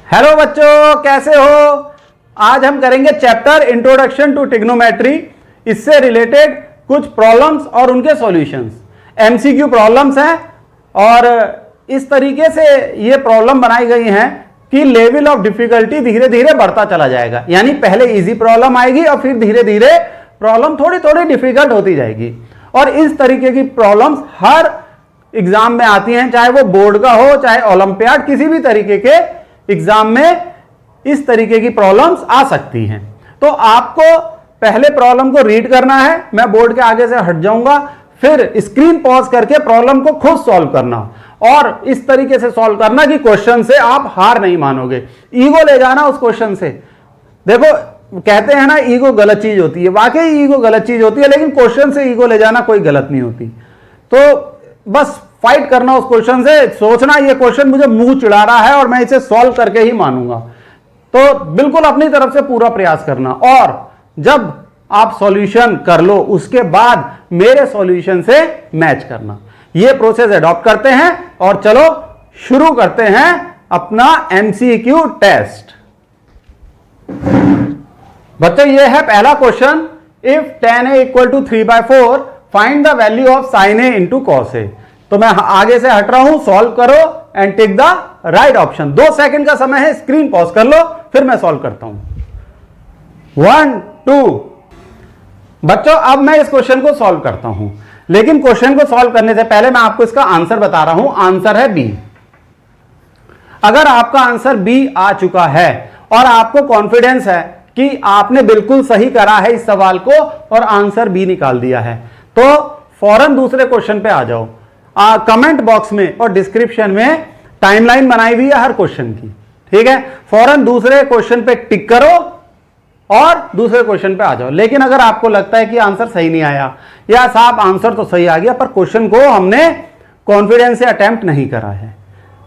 Hello बच्चों, कैसे हो। आज हम करेंगे चैप्टर इंट्रोडक्शन टू ट्रिग्नोमेट्री। इससे रिलेटेड कुछ प्रॉब्लम्स और उनके सॉल्यूशंस। एमसीक्यू प्रॉब्लम्स हैं और इस तरीके से ये प्रॉब्लम बनाई गई हैं कि लेवल ऑफ डिफिकल्टी धीरे धीरे बढ़ता चला जाएगा। यानी पहले इजी प्रॉब्लम आएगी और फिर धीरे धीरे प्रॉब्लम थोड़ी थोड़ी डिफिकल्ट होती जाएगी। और इस तरीके की प्रॉब्लम्स हर एग्जाम में आती हैं, चाहे वो बोर्ड का हो चाहे ओलंपियाड, किसी भी तरीके के एग्जाम में इस तरीके की प्रॉब्लम्स आ सकती हैं। तो आपको पहले प्रॉब्लम को रीड करना है, मैं बोर्ड के आगे से हट जाऊंगा, फिर स्क्रीन पॉज करके प्रॉब्लम को खुद सॉल्व करना और इस तरीके से सॉल्व करना कि क्वेश्चन से आप हार नहीं मानोगे। ईगो ले जाना उस क्वेश्चन से। देखो, कहते हैं ना ईगो गलत चीज होती है, वाकई ईगो गलत चीज होती है, लेकिन क्वेश्चन से ईगो ले जाना कोई गलत नहीं होती। तो बस फाइट करना उस क्वेश्चन से, सोचना ये क्वेश्चन मुझे मुंह चिढ़ा रहा है और मैं इसे सॉल्व करके ही मानूंगा। तो बिल्कुल अपनी तरफ से पूरा प्रयास करना और जब आप सॉल्यूशन कर लो उसके बाद मेरे सॉल्यूशन से मैच करना। ये प्रोसेस अडॉप्ट करते हैं और चलो शुरू करते हैं अपना एमसीक्यू टेस्ट। बच्चों, ये है पहला question. If tan a equal to 3/4 find the value of sin a into cos a। तो मैं आगे से हट रहा हूं, सॉल्व करो and take the right option. 2 second का समय है, स्क्रीन पॉज कर लो, फिर मैं सॉल्व करता हूं। 1 2। बच्चों, अब मैं इस क्वेश्चन को सॉल्व करता हूं, लेकिन क्वेश्चन को सॉल्व करने से पहले मैं आपको इसका आंसर बता रहा हूं। आंसर है बी। अगर आपका आंसर बी आ चुका है और आपको कॉन्फिडेंस है कि आपने बिल्कुल सही करा है इस सवाल को और आंसर बी निकाल दिया है, तो फौरन दूसरे क्वेश्चन पे आ जाओ। कमेंट बॉक्स में और डिस्क्रिप्शन में टाइमलाइन बनाई हुई है हर क्वेश्चन की, ठीक है। फौरन दूसरे क्वेश्चन पे टिक करो और दूसरे क्वेश्चन पे आ जाओ। लेकिन अगर आपको लगता है कि आंसर सही नहीं आया या साहब आंसर तो सही आ गया पर क्वेश्चन को हमने कॉन्फिडेंस से अटेम्प्ट नहीं करा है,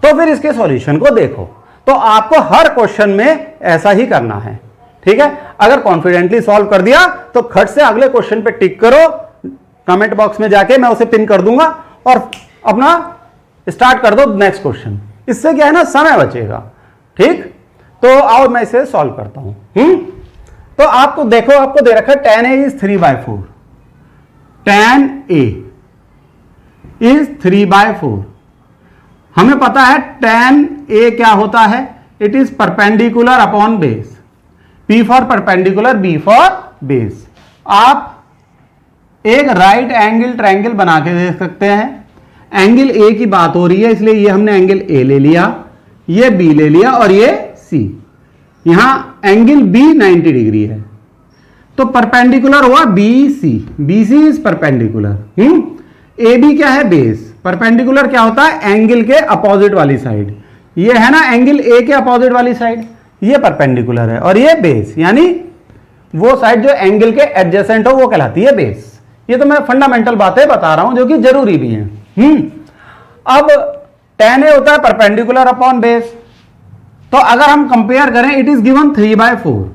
तो फिर इसके सॉल्यूशन को देखो। तो आपको हर क्वेश्चन में ऐसा ही करना है, ठीक है। अगर कॉन्फिडेंटली सॉल्व कर दिया तो खट से अगले क्वेश्चन पे टिक करो, कमेंट बॉक्स में जाके मैं उसे पिन कर दूंगा और अपना स्टार्ट कर दो नेक्स्ट क्वेश्चन। इससे क्या है ना, समय बचेगा, ठीक। तो आओ मैं इसे सॉल्व करता हूं। तो आपको देखो, आपको दे रखा है tan a is 3/4। tan a is 3/4। हमें पता है tan a क्या होता है, it is perpendicular upon base. P for perpendicular, B for base. आप एक राइट एंगल ट्रायंगल बना के देख सकते हैं। एंगल A की बात हो रही है, इसलिए ये हमने एंगल A ले लिया, ये B ले लिया और ये C। यहां एंगल B 90 डिग्री है, तो परपेंडिकुलर हुआ BC। BC is perpendicular. AB क्या है, बेस। परपेंडिकुलर क्या होता है, एंगल के अपोजिट वाली साइड। ये है ना एंगल A के अपोजिट वाली साइड, ये परपेंडिकुलर है और ये बेस, यानी वो साइड जो एंगल के एडजेसेंट हो वो कहलाती है बेस। ये तो मैं फंडामेंटल बातें बता रहा हूं जो कि जरूरी भी हैं। अब tan a होता है परपेंडिकुलर अपॉन बेस, तो अगर हम कंपेयर करें, इट इज गिवन 3/4।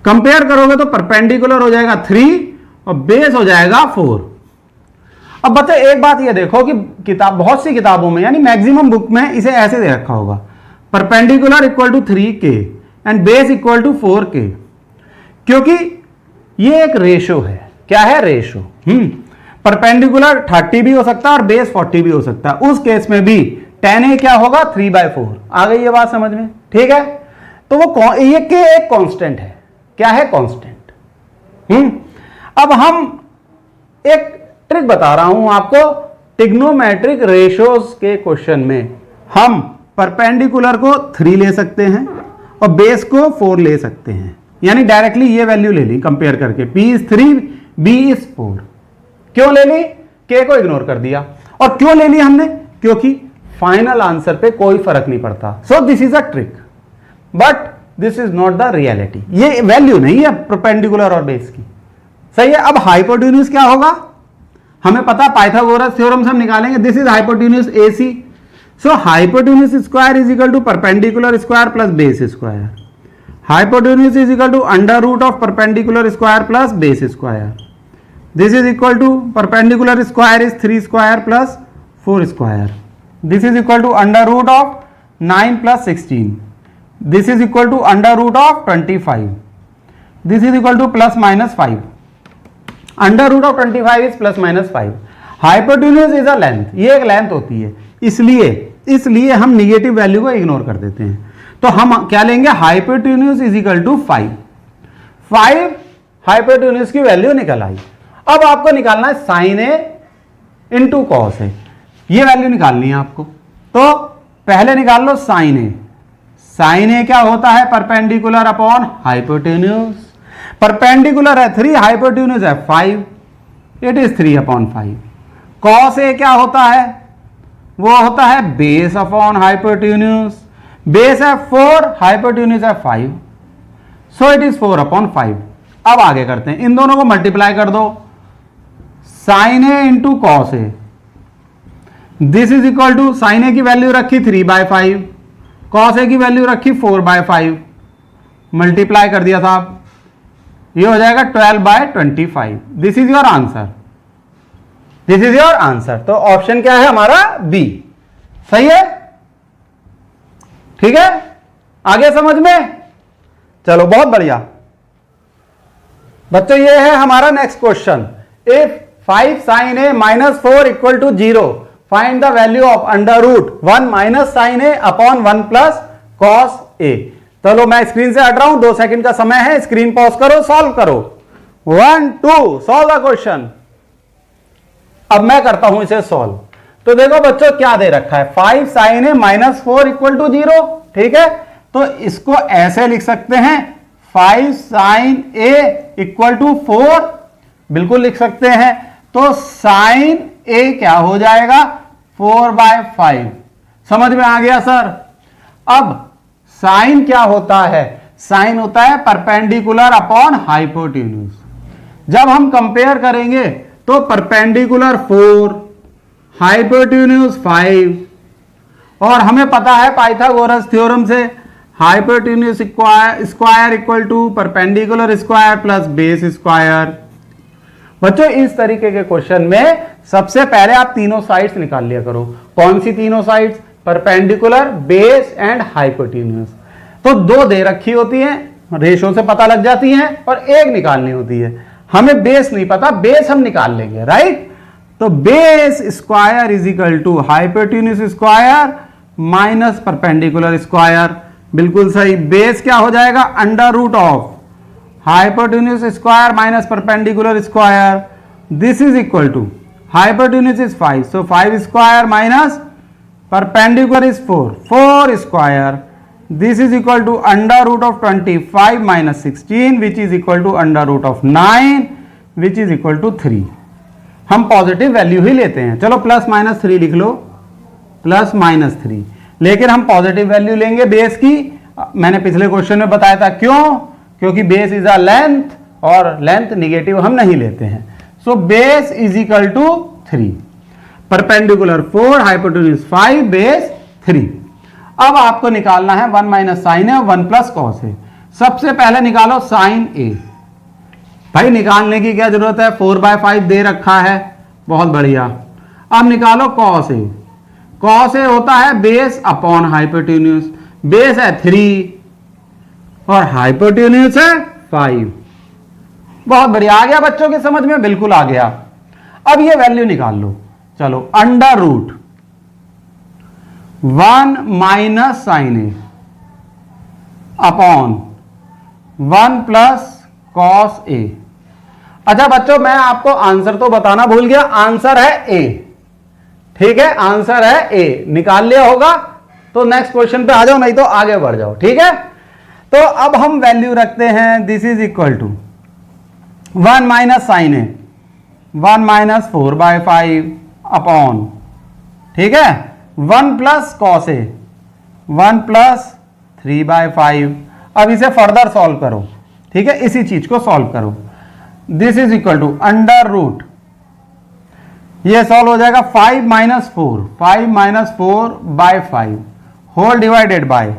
कंपेयर करोगे तो परपेंडिकुलर हो जाएगा 3 और बेस हो जाएगा 4। अब बच्चे एक बात ये देखो कि किताब, बहुत सी किताबों में यानी मैक्सिमम बुक में इसे ऐसे दे रखा होगा, perpendicular equal to 3k and base equal to 4k, क्योंकि ये एक रेशो है। क्या है, रेशो। परपेंडिकुलर 30 भी हो सकता है और बेस 40 भी हो सकता है। उस केस में भी tan a क्या होगा, 3/4। आ गई ये बात समझ में, ठीक है। तो वो ये के एक कांस्टेंट है। क्या है, कांस्टेंट। अब हम एक ट्रिक बता रहा हूं आपको। ट्रिग्नोमेट्रिक रेशोज के क्वेश्चन में हम परपेंडिकुलर को 3 ले सकते हैं और बेस को 4 ले सकते हैं, यानी डायरेक्टली ये वैल्यू ले ली कंपेयर करके, P इज 3, B इज 4। क्यों ले ली, K को इग्नोर कर दिया। और क्यों ले ली हमने, क्योंकि फाइनल आंसर पे कोई फर्क नहीं पड़ता। सो this is a trick but this is not the reality. ये वैल्यू नहीं है परपेंडिकुलर और बेस की, सही है। अब हाइपोटेन्यूज क्या होगा, हमें पता, पाइथागोरस थ्योरम से हम निकालेंगे। This is hypotenuse AC। So hypotenuse square is equal to perpendicular square plus base square. Hypotenuse is equal to under root of perpendicular square plus base square. This is equal to perpendicular square is 3 square plus 4 square. This is equal to under root of 9 plus 16, this is equal to under root of 25, this is equal to plus minus 5, under root of 25 is plus minus 5। Hypotenuse is a length, ये एक length होती है, इसलिए हम negative value को ignore कर देते हैं। तो हम क्या लेंगे, hypotenuse is equal to 5 hypotenuse की वैल्यू निकल आई। अब आपको निकालना है sine A into cos A, ये वैल्यू निकालनी है आपको। तो पहले निकाल लो साइन ए। साइन ए क्या होता है, परपेंडिकुलर अपॉन हाइपोटेन्यूज। परपेंडिकुलर है 3, हाइपोटेन्यूज है 5, it is 3 upon 5। Cos A क्या होता है, वो होता है बेस अपॉन हाइपोटेन्यूज। बेस है 4, हाइपोटेन्यूज है 5, सो इट इज 4 अपॉन 5। अब आगे करते हैं, इन दोनों को मल्टीप्लाई कर दो, sine A into cos A, this is equal to sine A की वैल्यू रखी 3/5, कॉस ए की वैल्यू रखी 4/5, मल्टीप्लाई कर दिया साहब, ये हो जाएगा 12/25। This is your answer, this is your answer. तो ऑप्शन क्या है हमारा, बी। सही है, ठीक है, आगे समझ में, चलो बहुत बढ़िया बच्चों। ये है हमारा next question, if 5 sin a minus 4 equal to 0, find the value of under root 1 minus sine A upon 1 plus cos A. चलो मैं स्क्रीन से हट रहा हूं, 2 सेकंड का समय है, स्क्रीन पॉज करो, सॉल्व करो। 1 2 सॉल्व द क्वेश्चन। अब मैं करता हूं इसे सॉल्व। तो देखो बच्चों क्या दे रखा है, 5 sin a minus 4 equal to 0, ठीक है। तो इसको ऐसे लिख सकते हैं, 5 sin a इक्वल टू 4, बिल्कुल लिख सकते हैं। तो साइन ए क्या हो जाएगा, 4/5। समझ में आ गया सर। अब साइन क्या होता है, साइन होता है परपेंडिकुलर अपॉन हाइपोटेन्यूज। जब हम कंपेयर करेंगे तो परपेंडिकुलर 4, हाइपोटेन्यूज 5, और हमें पता है पाइथागोरस थ्योरम से hypotenuse square equal to perpendicular square plus base square. बच्चों इस तरीके के क्वेश्चन में सबसे पहले आप तीनों साइड्स निकाल लिया करो। कौन सी तीनों sides, perpendicular, base and hypotenuse. तो 2 दे रखी होती हैं, रेशो से पता लग जाती हैं, और 1 निकालनी होती है। हमें बेस नहीं पता, बेस हम निकाल लेंगे, राइट। तो base square is equal to hypotenuse square minus perpendicular square, बिल्कुल सही। बेस क्या हो जाएगा, under root of hypotenuse square minus perpendicular square, this is equal to hypotenuse is 5, so 5 square minus perpendicular is 4 square, this is equal to under root of 25 minus 16 which is equal to under root of 9 which is equal to 3। हम positive value ही लेते हैं, चलो plus minus 3 लिख लो, plus minus 3, लेकिन हम positive value लेंगे base की। मैंने पिछले क्वेश्चन में बताया था, क्यों, क्योंकि बेस इज अ लेंथ, और लेंथ निगेटिव हम नहीं लेते हैं। So base is equal to 3, perpendicular 4, hypotenuse 5, base 3। अब आपको निकालना है 1 माइनस साइन ए और 1 प्लस कॉस ए। सबसे पहले निकालो साइन ए। भाई निकालने की क्या जरूरत है, 4/5 दे रखा है, बहुत बढ़िया। अब निकालो कॉस ए। कॉस ए होता है बेस अपॉन हाइपोटेन्यूज, बेस है 3 और हाइपोटेन्यूज है 5। बहुत बढ़िया, आ गया बच्चों के समझ में, बिल्कुल आ गया। अब ये वैल्यू निकाल लो, चलो under root 1 minus sine A upon 1 plus cos ए। अच्छा बच्चों मैं आपको आंसर तो बताना भूल गया, आंसर है ए, ठीक है, आंसर है ए। निकाल लिया होगा तो नेक्स्ट क्वेश्चन पे आ जाओ, नहीं तो आगे बढ़ जाओ, ठीक है। तो अब हम वैल्यू रखते हैं, this is equal to 1 minus sine A, 1 minus 4/5 upon, ठीक है, 1 प्लस कॉस ए, 1 प्लस 3/5। अब इसे फर्दर सॉल्व करो, ठीक है, इसी चीज को सॉल्व करो। This is equal to under root, ये सॉल्व हो जाएगा 5 minus 4, 5 minus 4/5 whole divided by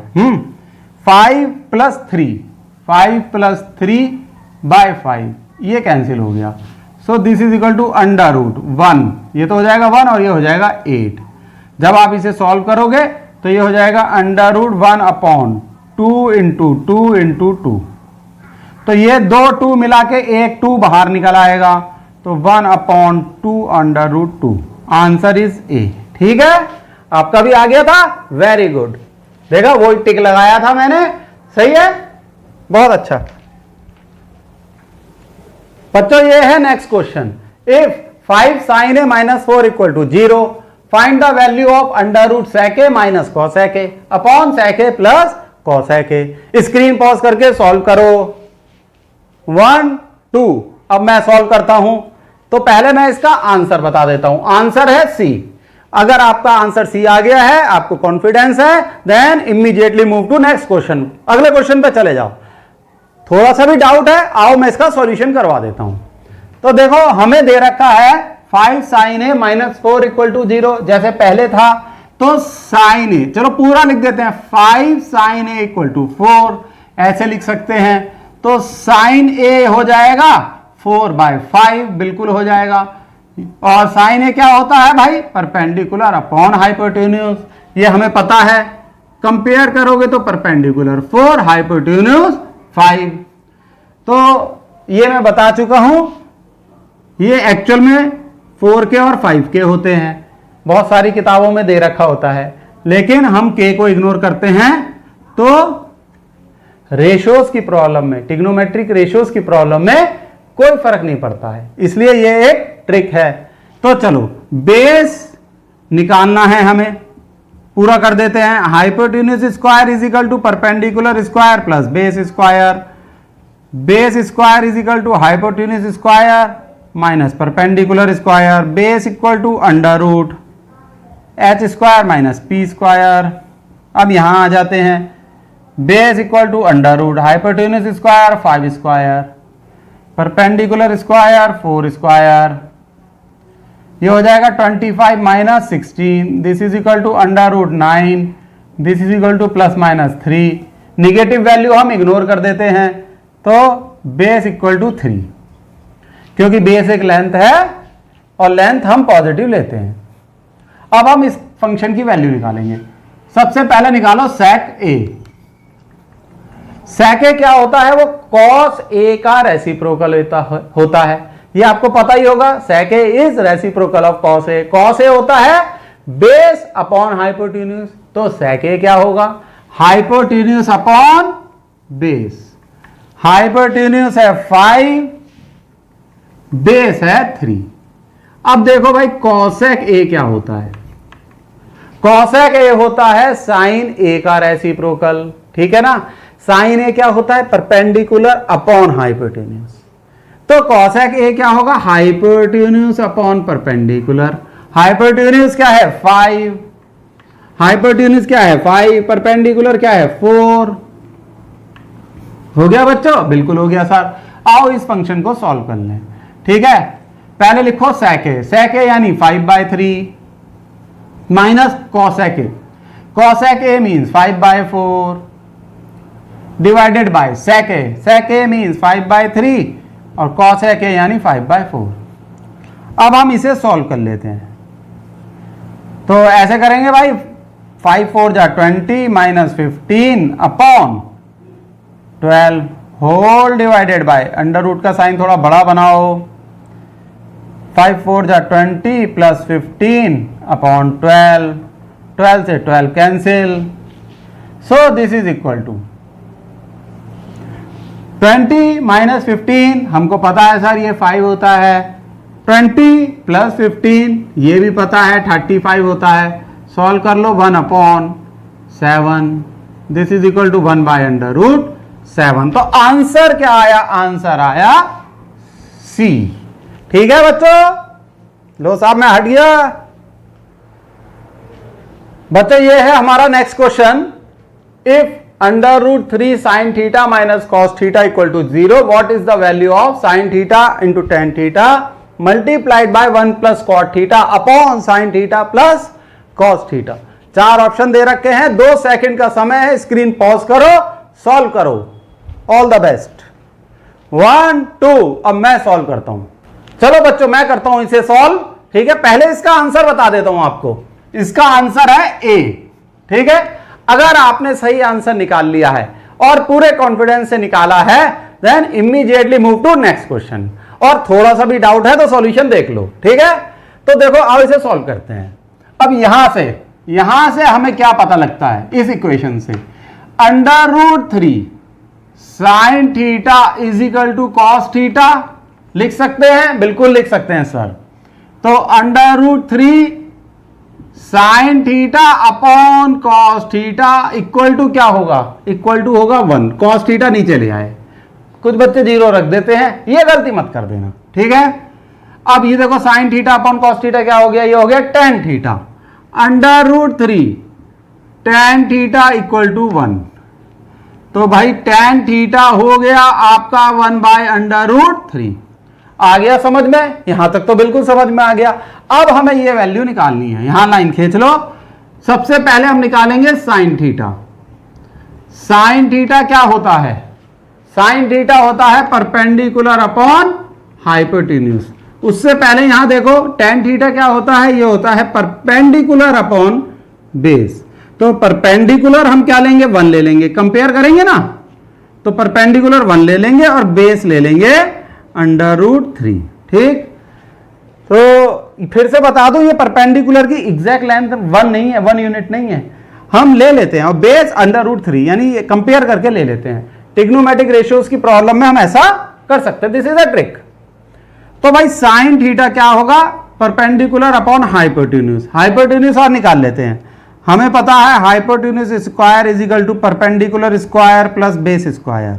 5 plus 3, 5 plus 3/5, ये कैंसिल हो गया। So this is equal to under root 1, ये तो हो जाएगा 1 और ये हो जाएगा 8। जब आप इसे सॉल्व करोगे तो ये हो जाएगा √1/2 इंटू 2 इंटू 2। तो ये 2 2 मिला के एक 2 बाहर निकल आएगा, तो 1/2 √2। Answer is a. ठीक है, आपका भी आ गया था, वेरी गुड। देखा, वो टिक लगाया था मैंने, सही है, बहुत अच्छा। बच्चों ये है next question. If 5 sin a - 4 = 0, find the value of √sec a - cosec a upon sec a plus cosec a। Screen pause करके सॉल्व करो। 1 2। अब मैं सॉल्व करता हूं, तो पहले मैं इसका आंसर बता देता हूं। आंसर है सी। अगर आपका आंसर सी आ गया है, आपको कॉन्फिडेंस है, then immediately move to next question. अगले क्वेश्चन पे चले जाओ। थोड़ा सा भी डाउट है, आओ मैं इसका सॉल्यूशन करवा देता हूं। तो देखो, हमें दे रखा है 5 sin a - 4 = 0, जैसे पहले था। तो sin a, चलो पूरा लिख देते हैं, 5 sin a = 4, ऐसे लिख सकते हैं। तो sin a हो जाएगा 4/5, बिल्कुल हो जाएगा। और sin a क्या होता है भाई? परपेंडिकुलर अपॉन हाइपोटेन्यूज, ये हमें पता है। कंपेयर करोगे तो परपेंडिकुलर 4, हाइपोटेन्यूज 5। तो ये मैं बता चुका हूं, ये एक्चुअल में 4K और 5K होते हैं। बहुत सारी किताबों में दे रखा होता है, लेकिन हम K को इग्नोर करते हैं। तो रेशोज की प्रॉब्लम में, ट्रिग्नोमेट्रिक रेशोज की प्रॉब्लम में कोई फर्क नहीं पड़ता है, इसलिए ये एक ट्रिक है। तो चलो, बेस निकालना है हमें, पूरा कर देते हैं। Hypotenuse square = perpendicular square plus base square. Base square = hypotenuse square minus perpendicular square. Base = √h² - p²। अब यहां आ जाते हैं। बेस = हाइपोटेन्यूज स्क्वायर 5², परपेंडिकुलर स्क्वायर 4²। ये हो जाएगा 25 - 16, this is equal to √9, this is equal to ±3। Negative value हम इग्नोर कर देते हैं, तो बेस = 3, क्योंकि बेस एक लेंथ है और लेंथ हम पॉजिटिव लेते हैं। अब हम इस फंक्शन की वैल्यू निकालेंगे। सबसे पहले निकालो sec a। sec a क्या होता है? वो cos a का रेसिप्रोकल होता है, ये आपको पता ही होगा। sec a is reciprocal of cos a। cos a होता है बेस अपॉन हाइपोटेन्यूज, तो sec a क्या होगा? Hypotenuse upon base. हाइपोटेन्यूज है 5, बेस है 3। अब देखो भाई, cosec a क्या होता है? cosec a होता है sin a का रेसिप्रोकल, ठीक है ना। sin a क्या होता है? Perpendicular upon hypotenuse. तो cosec a क्या होगा? Hypotenuse upon perpendicular. हाइपोटेन्यूज क्या है? 5। हाइपोटेन्यूज क्या है? 5। परपेंडिकुलर क्या है? 4। हो गया बच्चों? बिल्कुल हो गया सर। आओ इस फंक्शन को सॉल्व कर लें। ठीक है, पहले लिखो sec a। sec a यानी 5/3 minus cosec a। cosec a means 5/4 divided by sec a। sec a means 5/3 और cosec a यानी 5/4। अब हम इसे सॉल्व कर लेते हैं। तो ऐसे करेंगे भाई, 5 4 जा 20 - 15 अपॉन 12 होल डिवाइडेड बाय √ का साइन थोड़ा बड़ा बनाओ। 5 4 जा 20 प्लस 15 अपॉन 12, 12 से 12 cancel. So this is equal to 20 - 15, हमको पता है सर ये 5 होता है। 20 प्लस 15 ये भी पता है 35 होता है। सॉल्व कर लो, 1/7, दिस इज इक्वल टू 1/√7। तो आंसर क्या आया? आंसर आया सी। ठीक है बच्चों, लो साहब मैं हट गया। बच्चों ये है हमारा next question. If √3 sin θ - cos θ = 0, what is the value of sin θ × tan θ multiplied by 1 plus cot θ upon sin θ plus cos θ। 4 option दे रखे हैं, 2 सेकंड का समय है। स्क्रीन पॉज करो, सॉल्व करो। All the best. 1 2। अब मैं सॉल्व करता हूं। चलो बच्चों मैं करता हूं इसे सॉल्व। ठीक है, पहले इसका आंसर बता देता हूं आपको। इसका आंसर है ए। ठीक है, अगर आपने सही आंसर निकाल लिया है और पूरे कॉन्फिडेंस से निकाला है, then immediately move to next question. और थोड़ा सा भी डाउट है तो सॉल्यूशन देख लो, ठीक है। तो देखो अब इसे सॉल्व करते हैं। अब यहां से हमें क्या पता लगता है इस इक्वेशन से, √3 sin theta is equal to cos theta लिख सकते हैं, बिल्कुल लिख सकते हैं सर। तो √3 sin theta upon cos theta equal to क्या होगा, इक्वल टू होगा 1। कॉस थीटा नीचे ले आए, कुछ बच्चे 0 रख देते हैं, ये गलती मत कर देना, ठीक है। अब ये देखो sin theta upon cos theta क्या हो गया, ये हो गया tan theta. √3 tan theta equal to 1, तो भाई tan थीटा हो गया आपका 1/√3। आ गया समझ में, यहां तक तो बिल्कुल समझ में आ गया। अब हमें ये वैल्यू निकालनी है, यहां लाइन खींच लो। सबसे पहले हम निकालेंगे sin थीटा। sin थीटा क्या होता है, sin थीटा होता है परपेंडिकुलर अपॉन हाइपोटेन्यूज। उससे पहले यहां देखो tan थीटा क्या होता है, ये होता है परपेंडिकुलर अपॉन बेस। तो परपेंडिकुलर हम क्या लेंगे, 1 ले लेंगे, कंपेयर करेंगे ना, तो परपेंडिकुलर 1 ले लेंगे और बेस ले लेंगे √3, ठीक। तो फिर से बता दूं, ये परपेंडिकुलर की एग्जैक्ट लेंथ 1 नहीं है, 1 यूनिट नहीं है, हम ले लेते हैं और बेस √3 यानी कंपेयर करके ले लेते हैं। ट्रिग्नोमेट्रिक रेशियोज की प्रॉब्लम में हम ऐसा कर सकते हैं, दिस इज अ ट्रिक। तो भाई sin थीटा क्या होगा, परपेंडिकुलर अपॉन हाइपोटेन्यूज। हाइपोटेन्यूज और निकाल लेते हैं, हमें पता है hypotenuse square is equal to perpendicular square plus base square.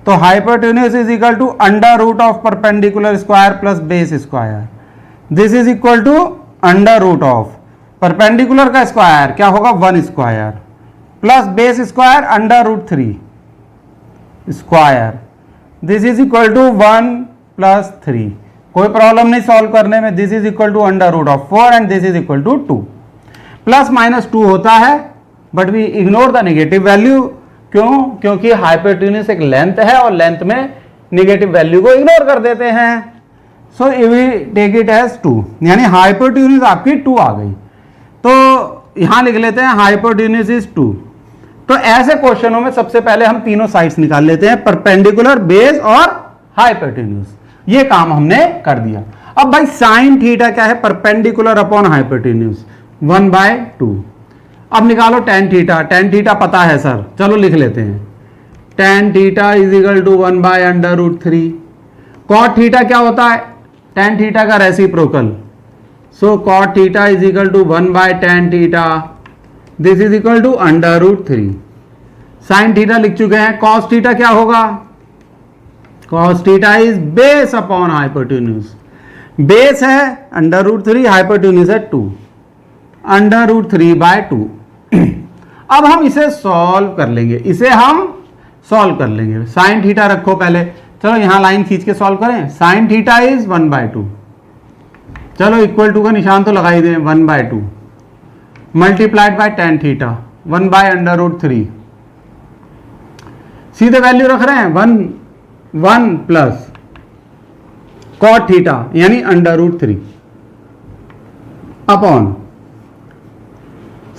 तो hypotenuse is equal to √ of perpendicular square plus base square. This is equal to √ of perpendicular का स्क्वायर क्या होगा, 1 square plus base square √3 square. This is equal to 1 + 3। कोई problem नहीं solve करने में। This is equal to √ of 4 and this is equal to 2। Plus minus 2 होता है, but we ignore the negative value. क्यों, क्योंकि हाइपोटेन्यूज एक लेंथ है और लेंथ में नेगेटिव वैल्यू को इग्नोर कर देते हैं। So we take it as 2, यानी हाइपोटेन्यूज आपकी 2 आ गई। तो यहां लिख लेते हैं हाइपोटेन्यूज इज 2। तो ऐसे क्वेश्चनों में सबसे पहले हम तीनों साइड्स निकाल लेते हैं, परपेंडिकुलर, बेस और हाइपोटेन्यूज। ये काम हमने कर दिया। अब भाई sin थीटा क्या है, परपेंडिकुलर अपॉन हाइपोटेन्यूज 1/2। अब निकालो tan थीटा। tan थीटा पता है सर, चलो लिख लेते हैं। tan theta is equal to 1/√3। cot theta क्या होता है, tan थीटा का reciprocal. So cot theta is equal to 1/tan theta. This is equal to √3। sin theta लिख चुके हैं। cos थीटा क्या होगा, cos theta is base upon hypotenuse. Base है √3, हाइपोटेन्यूज है 2, √3/2। अब हम इसे सॉल्व कर लेंगे, इसे हम सॉल्व कर लेंगे। sin थीटा रखो पहले, चलो यहां लाइन खींच के सॉल्व करें। sin theta is 1/2। चलो इक्वल टू का निशान तो लगा ही दें, 1/2 मल्टीप्लाइड बाय tan थीटा 1/√3। सीधे वैल्यू रख रहे हैं, 1 प्लस cot थीटा यानी √3 upon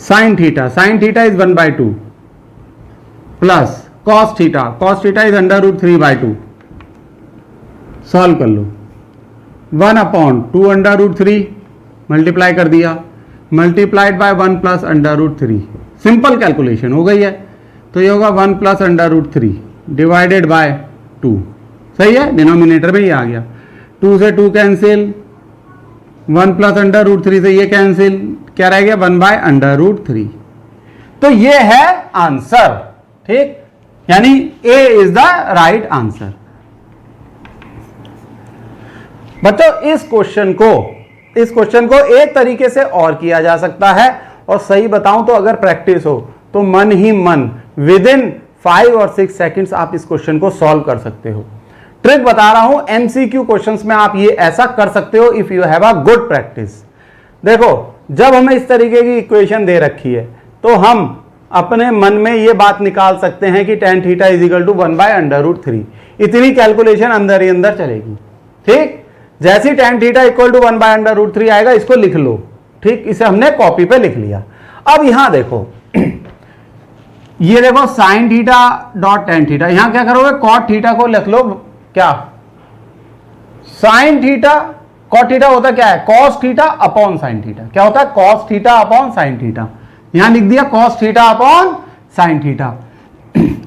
sin theta. sin theta is 1/2 plus cos theta is √3/2। Solve कर लो, 1 अपॉन 2√3 मल्टीप्लाई कर दिया, multiplied by 1 plus √3। Simple calculation हो गई है। तो ये होगा 1 प्लस √3 डिवाइडेड बाय 2। सही है, डिनोमिनेटर में ये आ गया। 2 से 2 कैंसिल, 1 प्लस √3 से ये कैंसिल, क्या रह गया, 1/√3। तो ये है आंसर, ठीक, यानी ए इज द राइट आंसर। बच्चों इस क्वेश्चन को एक तरीके से और किया जा सकता है, और सही बताऊं तो अगर प्रैक्टिस हो तो मन ही मन विद इन 5 और 6 सेकंड्स आप इस क्वेश्चन को सॉल्व कर सकते हो। ट्रिक बता रहा हूं, एमसीक्यू क्वेश्चंस में आप ये ऐसा कर सकते हो if you have a good practice. देखो जब हमें इस तरीके की इक्वेशन दे रखी है तो हम अपने मन में ये बात निकाल सकते हैं कि tan theta is equal to 1/√3। इतनी कैलकुलेशन अंदर ही अंदर चलेगी, ठीक। जैसे tan थीटा इक्वल टू 1/√3 आएगा, इसको लिख लो, ठीक। इसे हमने कॉपी पे लिख लिया। अब यहां देखो ये देखो sign theta dot tan theta, यहां क्या करोगे कॉट थीटा को लिख लो, क्या साइन थीटा, कॉट थीटा होता क्या है cos theta upon sine theta, क्या होता है cos theta upon sine theta, यहां लिख दिया cos theta upon sine theta.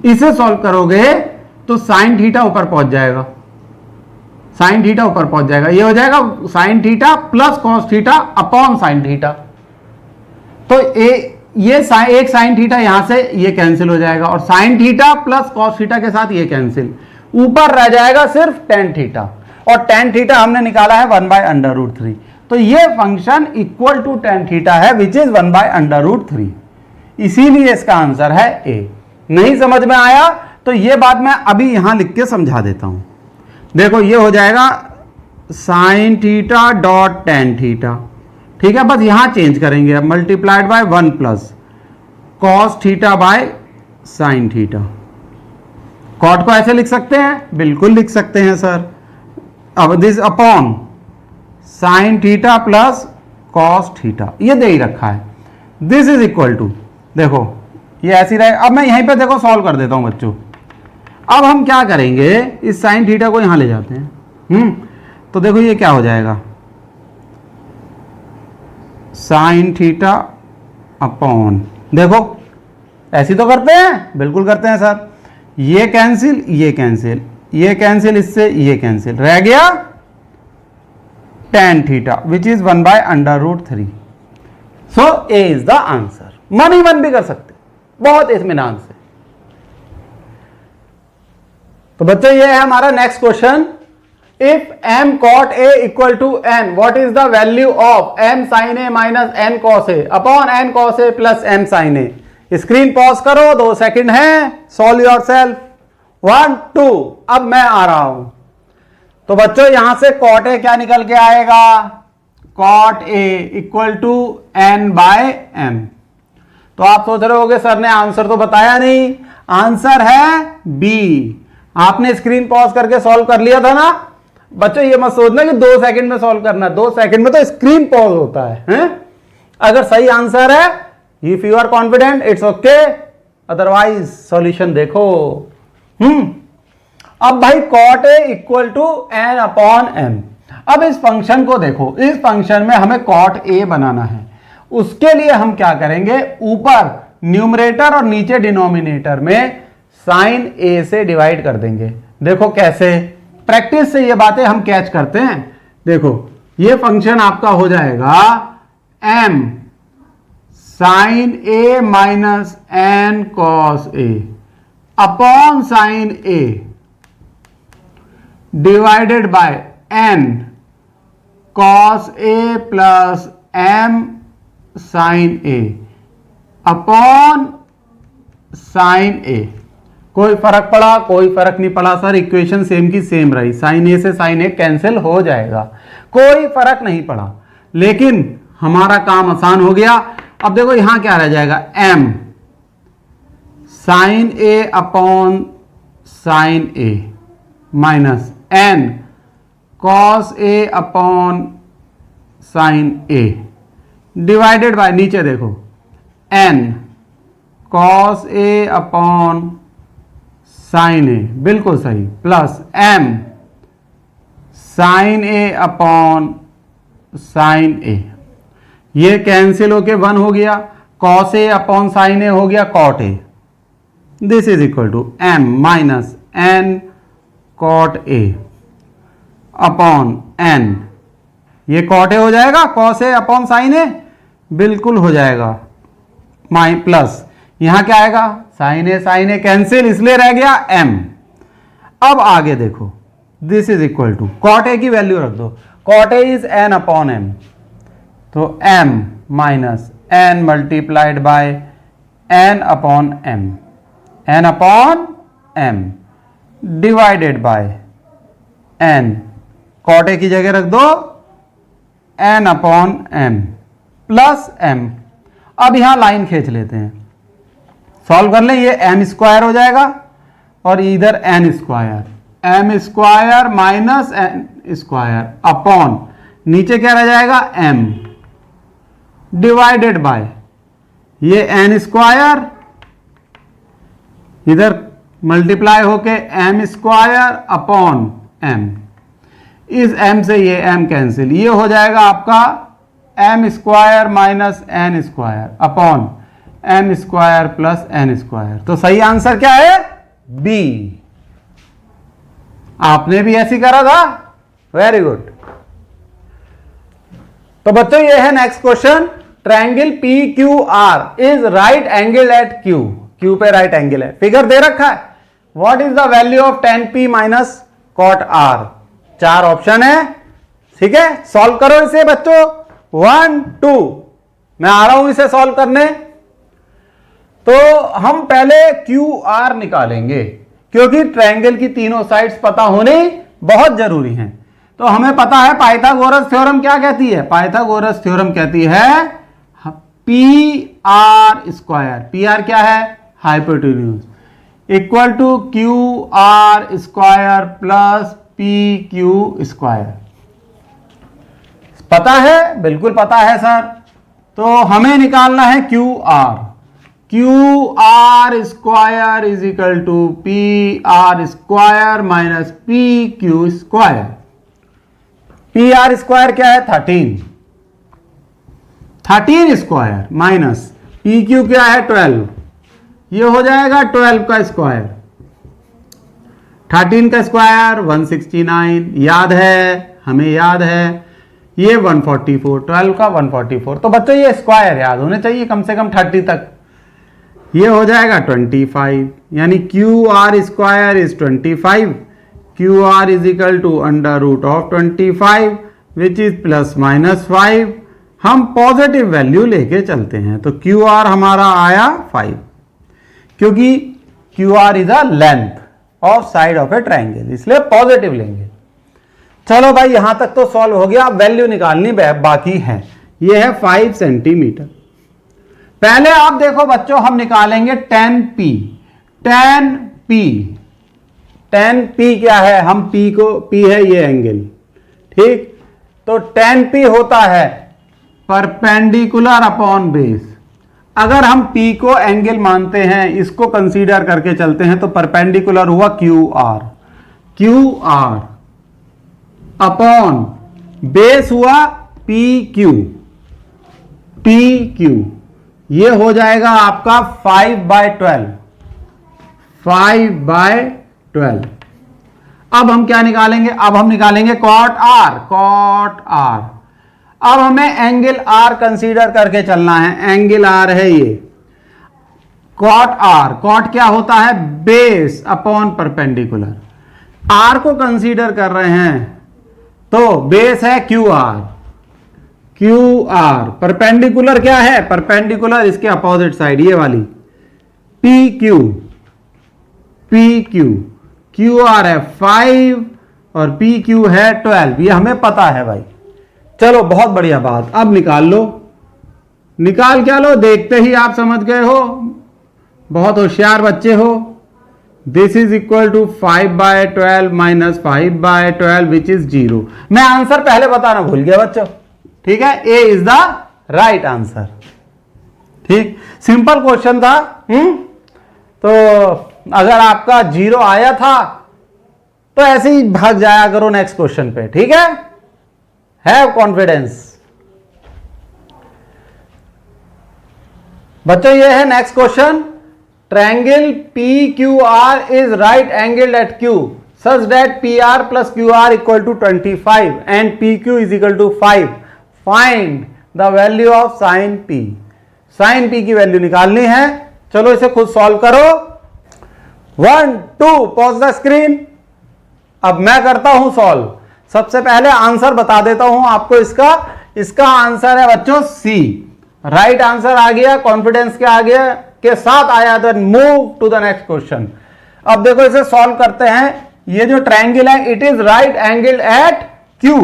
इसे सॉल्व करोगे तो साइन थीटा ऊपर पहुंच जाएगा, साइन थीटा ऊपर पहुंच जाएगा, ये हो जाएगा sine theta plus cos theta upon sine theta. तो ये एक साइन थीटा यहां से ये कैंसिल हो जाएगा और sine theta plus cos theta के साथ ये कैंसिल, ऊपर रह जाएगा सिर्फ टेन थीटा, और टेन थीटा हमने निकाला है 1/√3। तो ये function equal to tan theta है विच इज 1/√3, इसीलिए इसका आंसर है ए। नहीं समझ में आया तो ये बात मैं अभी यहां लिख के समझा देता हूं। देखो ये हो जाएगा sine theta dot tan theta, ठीक है, बस यहां चेंज करेंगे अब, multiplied by 1 plus cos theta by sine theta. Cot को ऐसे लिख सकते हैं, बिल्कुल लिख सकते हैं सर। अब this upon sine theta plus cos theta, ये दे ही रखा है, दिस इज इक्वल टू, देखो ये ऐसी रहे। अब मैं यहीं पे देखो सॉल्व कर देता हूं बच्चों। अब हम क्या करेंगे, इस साइन थीटा को यहां ले जाते हैं, तो देखो ये क्या हो जाएगा साइन थीटा अपॉन, देखो ऐसी तो करते हैं, बिल्कुल करते हैं सर, ये कैंसिल ये कैंसिल ये कैंसिल, इससे ये कैंसिल, रह गया tan theta which is 1/√3। So A is the answer. मन ही मन भी कर सकते, बहुत इत्मीनान से। तो बच्चों ये है हमारा next question, if m cot a equal to n, what is the value of m sin a minus n cos a upon n cos a plus m sin a। Screen pause करो, 2 second है, solve your self. 1 2, अब मैं आ रहा हूं। तो बच्चों यहां से cot a क्या निकल के आएगा, cot a equal to n/m। तो आप सोच रहे होगे सर ने आंसर तो बताया नहीं, आंसर है बी। आपने स्क्रीन पॉज करके सॉल्व कर लिया था ना बच्चों, ये मत सोचना कि 2 सेकंड में सॉल्व करना, 2 सेकंड में तो स्क्रीन पॉज होता है? अगर सही आंसर है, if you are confident it's okay, otherwise solution देखो। अब भाई cot a equal to n/m। अब इस फंक्शन को देखो, इस फंक्शन में हमें cot a बनाना है, उसके लिए हम क्या करेंगे, ऊपर न्यूमरेटर और नीचे डिनोमिनेटर में साइन a से डिवाइड कर देंगे। देखो कैसे, प्रैक्टिस से ये बातें हम कैच करते हैं। देखो ये फंक्शन आपका हो जाएगा m sine a minus n cos a upon sine a divided by n cos a plus m sine a upon sine a। कोई फर्क पड़ा, कोई फर्क नहीं पड़ा सर, इक्वेशन सेम की सेम रही, साइन ए से साइन ए कैंसिल हो जाएगा, कोई फर्क नहीं पड़ा, लेकिन हमारा काम आसान हो गया। अब देखो यहां क्या रह जाएगा, m sine A upon sine A minus n cos A upon sine A divided by, नीचे देखो n cos A upon sine A, बिल्कुल सही, plus m sine A upon sine A, ये कैंसिल होके 1 हो गया, cos A upon sine A हो गया cot A, this is equal to m minus n cot A upon n, ये cot A हो जाएगा, cos A upon sine A बिल्कुल हो जाएगा, प्लस यहां क्या आएगा, साइन ए कैंसिल, इसलिए रह गया m। अब आगे देखो, this is equal to cot A की वैल्यू रख दो, cot A is n upon m, तो m minus n multiplied by n upon m divided by n, cot A की जगह रख दो n upon m plus m। अब यहां लाइन खींच लेते हैं, सॉल्व कर लें, ये m स्क्वायर हो जाएगा और इधर n square, m square minus n square upon नीचे क्या रह जाएगा m डिवाइडेड बाय ये n स्क्वायर इधर मल्टीप्लाई होके एम स्क्वायर अपॉन एम, इस m से ये m कैंसिल, ये हो जाएगा आपका m square minus n square upon m square plus n square. तो सही आंसर क्या है? B। आपने भी ऐसी करा था, वेरी गुड। तो बच्चों ये है next question, triangle PQR is right angle at Q, Q पे राइट एंगल है, फिगर दे रखा है। What is the value of tan P minus cot R? 4 option है, ठीक है। सॉल्व करो इसे बच्चों, 1 2, मैं आ रहा हूं इसे सॉल्व करने। तो हम पहले QR निकालेंगे क्योंकि ट्रायंगल की तीनों साइड्स पता होने बहुत जरूरी हैं। तो हमें पता है पाइथागोरस थ्योरम क्या कहती है? पाइथागोरस थ्योरम कहती है PR स्क्वायर, PR क्या है? Hypotenuse, equal to QR square plus PQ square. पता है? बिल्कुल पता है सर। तो हमें निकालना है QR square is equal to PR square minus PQ square. PR square क्या है? 13 स्क्वायर माइनस PQ क्या है? 12, ये हो जाएगा 12 का स्क्वायर, 13 का स्क्वायर 169, याद है, हमें याद है, ये 144, 12 का 144। तो बच्चों ये स्क्वायर याद होने चाहिए कम से कम 30 तक। ये हो जाएगा 25, यानी QR square is 25, QR is equal to under root of 25 which is plus minus 5। हम पॉजिटिव वैल्यू लेके चलते हैं, तो QR हमारा आया 5, क्योंकि QR is a length of side of A triangle, इसलिए पॉजिटिव लेंगे। चलो भाई यहां तक तो सॉल्व हो गया, अब वैल्यू निकालनी बाकी है। ये है 5 सेंटीमीटर। पहले आप देखो बच्चों, हम निकालेंगे tan P। tan P क्या है? हम P को, P है ये एंगल, ठीक। तो tan P होता है परपेंडिकुलर अपॉन बेस। अगर हम P को एंगल मानते हैं, इसको कंसीडर करके चलते हैं, तो परपेंडिकुलर हुआ QR अपॉन बेस हुआ PQ। ये हो जाएगा आपका 5/12। अब हम क्या निकालेंगे? अब हम निकालेंगे cot R। अब हमें एंगल R कंसीडर करके चलना है, एंगल R है ये cot R। cot क्या होता है? Base upon perpendicular. R को कंसीडर कर रहे हैं तो बेस है QR, परपेंडिकुलर क्या है? परपेंडिकुलर इसके अपोजिट साइड, ये वाली PQ। QR है 5 और PQ है 12, ये हमें पता है भाई। चलो बहुत बढ़िया बात, अब निकाल लो। निकाल क्या लो? देखते ही आप समझ गए हो, बहुत होशियार बच्चे हो। This is equal to 5/12 minus 5/12 which is 0। मैं आंसर पहले बताना भूल गया बच्चों, ठीक है। ए इज द राइट आंसर, ठीक। सिंपल क्वेश्चन था। तो अगर आपका 0 आया था तो ऐसे ही भाग जाया करो नेक्स्ट क्वेश्चन पे, ठीक है। Have confidence. बच्चों ये है next question, triangle PQR is right angled at Q such that PR plus QR equal to 25 and PQ is equal to 5. Find the value of sin P. sin P की value निकालनी है। चलो इसे खुद solve करो। 1 2 pause the screen. अब मैं करता हूं सॉल्व। सबसे पहले आंसर बता देता हूं आपको इसका आंसर है बच्चों C। राइट आंसर आ गया, कॉन्फिडेंस के आ गया के साथ आया। Then move to the next question. अब देखो इसे सॉल्व करते हैं। ये जो ट्रायंगल है it is right angle at Q।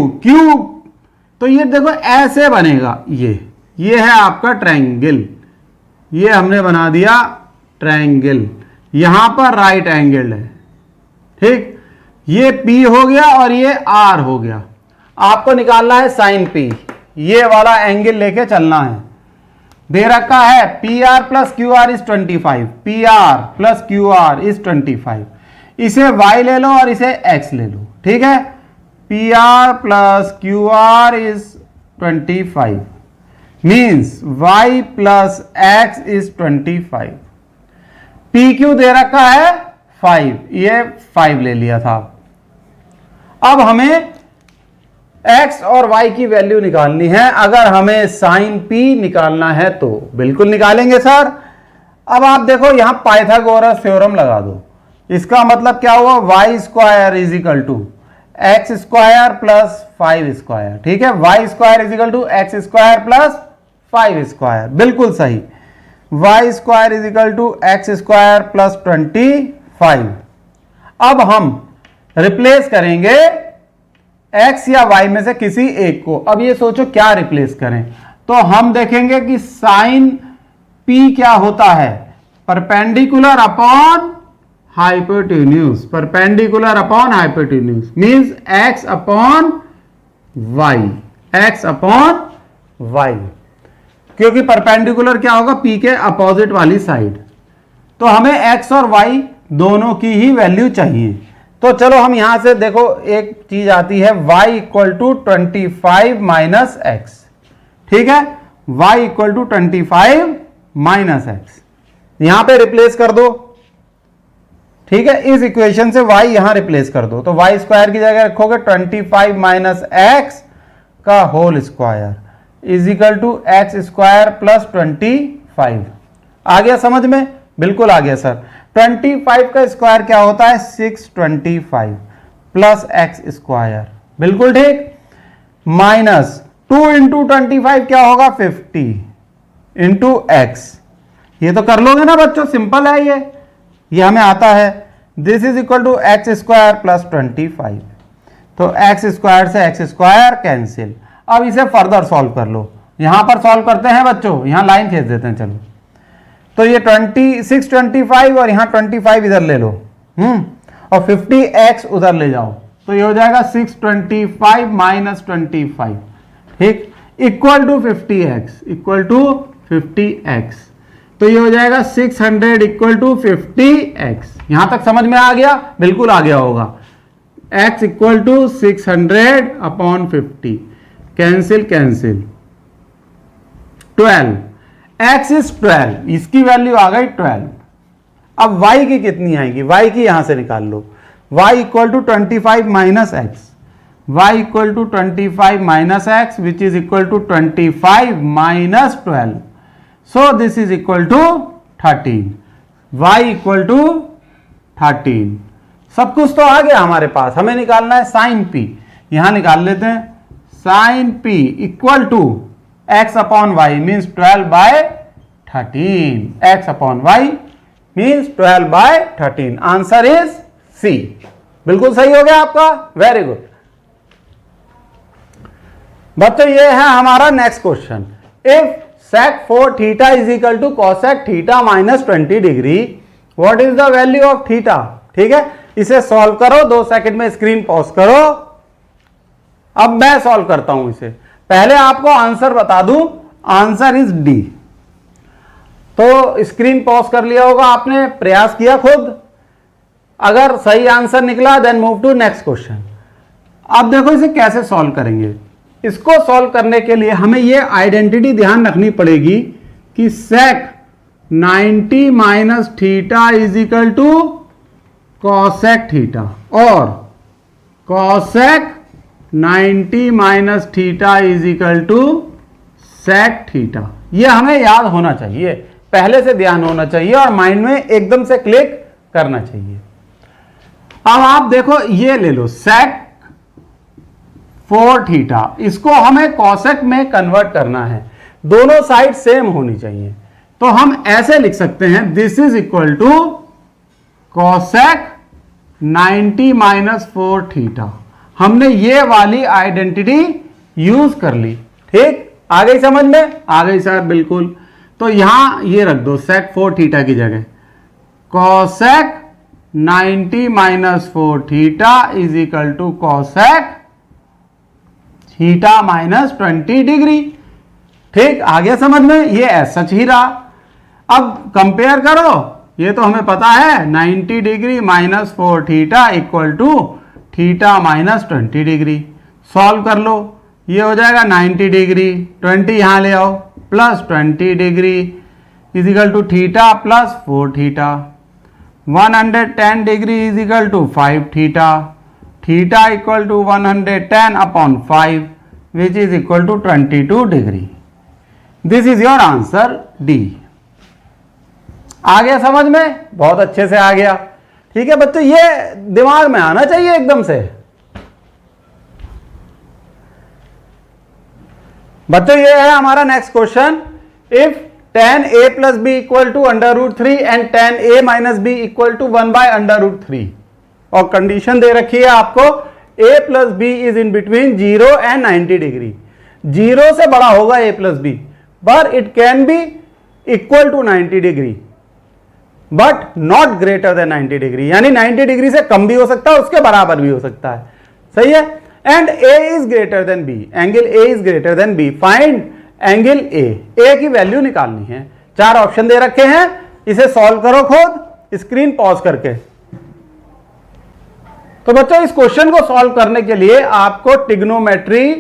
तो ये देखो ऐसे बनेगा, ये है आपका ट्रायंगल, ये हमने बना दिया ट्रायंगल, यहां पर राइट एंगल है, ठीक। ये P हो गया और ये R हो गया। आपको निकालना है साइन P, ये वाला एंगल लेके चलना है। दे रखा है P R plus Q R is 25, P R plus Q R is 25, इसे y ले लो और इसे x ले लो, ठीक है। P R plus Q R is 25 means y plus x is 25। P Q दे रखा है 5, ये 5 ले लिया था। अब हमें x और y की वैल्यू निकालनी है। अगर हमें साइन p निकालना है तो बिल्कुल निकालेंगे सर। अब आप देखो यहां पाइथागोरस थ्योरम लगा दो। इसका मतलब क्या हुआ, y square is equal to x square plus 5 square, ठीक है। Y square is equal to x square plus 5 square, बिल्कुल सही। Y square is equal to x square plus 25। अब हम रिप्लेस करेंगे x या y में से किसी एक को। अब ये सोचो क्या रिप्लेस करें, तो हम देखेंगे कि साइन p क्या होता है, perpendicular upon hypotenuse, perpendicular upon hypotenuse means x upon y, x upon y, क्योंकि परपेंडिकुलर क्या होगा, p के अपोजिट वाली साइड। तो हमें x और y दोनों की ही वैल्यू चाहिए। तो चलो हम यहां से देखो एक चीज आती है y equal to 25 minus x, ठीक है। y equal to 25 minus x यहां पे रिप्लेस कर दो, ठीक है। इस इक्वेशन से y यहां रिप्लेस कर दो, तो y स्क्वायर की जगह रखोगे 25 माइनस एक्स का whole square is equal to x square plus 25। आ गया समझ में, बिल्कुल आ गया सर। 25 का स्क्वायर क्या होता है, 625 प्लस एक्स स्क्वायर, बिल्कुल ठीक। माइनस 2 इंटू 25 क्या होगा, 50 इंटू एक्स। ये तो कर लोगे ना बच्चों, सिंपल है ये हमें आता है। This is equal to x square plus 25। तो एक्स स्क्वायर से एक्स स्क्वायर कैंसिल। अब इसे फर्दर सॉल्व कर लो। यहां पर सॉल्व करते हैं बच्चों, यहां लाइन खींच देते हैं चलो। तो ये 625 और यहां 25 इधर ले लो, और 50x उधर ले जाओ, तो ये हो जाएगा 625 माइनस 25, ठीक, equal to 50x, equal to 50x। तो ये हो जाएगा 600 इक्वल टू 50x। यहां तक समझ में आ गया, बिल्कुल आ गया होगा। x equal to 600 upon 50, cancel cancel, 12, x is 12, इसकी वैल्यू आ गई 12। अब y की कितनी आएगी, y की यहां से निकाल लो। y equal to 25 minus x, y equal to 25 minus x which is equal to 25 minus 12, so this is equal to 13। y equal to 13। सब कुछ तो आ गया हमारे पास, हमें निकालना है साइन p। यहां निकाल लेते हैं, sine p equal to x upon y means 12 by 13, x upon y means 12 by 13। Answer is C, बिल्कुल सही हो गया आपका, वेरी गुड बच्चों। ये है हमारा next question. If sec 4 theta is equal to cosec theta minus 20 degree, what is the value of theta, ठीक है। इसे सॉल्व करो, 2 सेकंड में स्क्रीन पॉज करो। अब मैं सॉल्व करता हूं इसे, पहले आपको आंसर बता दूं, आंसर इज डी। तो स्क्रीन पॉज कर लिया होगा आपने, प्रयास किया खुद, अगर सही आंसर निकला then move to next question. अब देखो इसे कैसे सॉल्व करेंगे। इसको सॉल्व करने के लिए हमें यह आइडेंटिटी ध्यान रखनी पड़ेगी कि sec 90 minus theta is equal to cosec theta, और cosec 90 minus theta is equal to sec theta. यह हमें याद होना चाहिए, पहले से ध्यान होना चाहिए और माइंड में एकदम से क्लिक करना चाहिए। अब आप देखो ये ले लो sec 4 थीटा, इसको हमें cosec में कन्वर्ट करना है, दोनों साइड सेम होनी चाहिए। तो हम ऐसे लिख सकते हैं, this is equal to cosec 90 minus 4 theta. हमने ये वाली आइडेंटिटी यूज कर ली, ठीक, आ गई समझ में, आ गई सर, बिल्कुल। तो यहां ये रख दो sec 4 थीटा की जगह, cosec 90 minus 4 theta is equal to cosec theta minus 20 degree. ठीक, आगे समझ में, ये एज सच ही रहा। अब कंपेयर करो, ये तो हमें पता है 90 degree minus 4 theta equal to theta minus 20 degree. Solve कर लो, ये हो जाएगा 90 डिग्री, 20 यहाँ ले आओ, plus 20 degree is equal to theta plus 4 theta. 110 degree is equal to 5 theta, theta equal to 110 upon 5 which is equal to 22 degree. This is your answer D. आ गया समझ में? बहुत अच्छे से आ गया। ठीक है बच्चों, ये दिमाग में आना चाहिए एकदम से। बच्चों ये है हमारा next question. If tan a plus b equal to under root 3 and tan a minus b equal to 1 by under root 3, और कंडीशन दे रखी है आपको a plus b is in between 0 and 90 degree. 0 से बड़ा होगा a plus b, but it can be equal to 90 degree but not greater than 90 degree, यानी 90 degree से कम भी हो सकता है, उसके बराबर भी हो सकता है। सही है। And a is greater than b, angle a is greater than b, find angle a की वैल्यू निकालनी है। 4 ऑप्शन दे रखे हैं, इसे सॉल्व करो खुद, स्क्रीन पॉज करके। तो बच्चों इस क्वेश्चन को सॉल्व करने के लिए आपको ट्रिग्नोमेट्री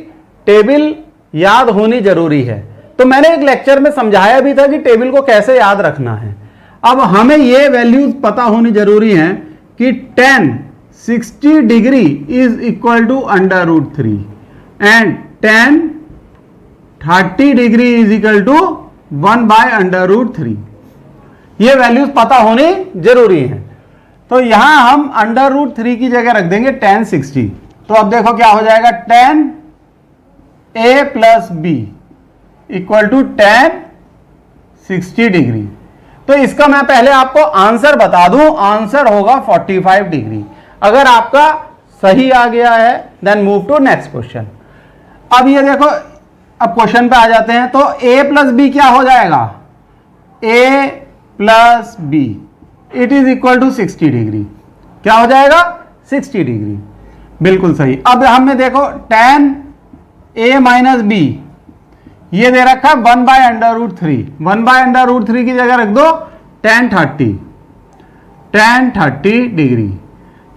टेबल याद होनी जरूरी है। तो मैंने एक लेक्चर में समझाया भी था कि टेबल को कैसे याद रखना है। अब हमें ये वैल्यूज पता होनी जरूरी है कि tan 60 degree is equal to under root 3 and tan 30 degree is equal to 1 by under root 3। ये वैल्यूज पता होनी जरूरी है। तो यहां हम अंडर रूट 3 की जगह रख देंगे tan 60। तो अब देखो क्या हो जाएगा, tan a plus b equal to tan 60 degree. तो इसका मैं पहले आपको आंसर बता दूं, आंसर होगा 45 डिग्री। अगर आपका सही आ गया है then move to next question. अब ये देखो, अब क्वेश्चन पे आ जाते हैं। तो a प्लस बी क्या हो जाएगा, a plus b it is equal to 60 degree. क्या हो जाएगा, 60 डिग्री, बिल्कुल सही। अब हमें देखो tan a माइनस बी ये दे रखा है 1 by under root 3, 1 by under root 3 की जगह रख दो tan 30 डिग्री।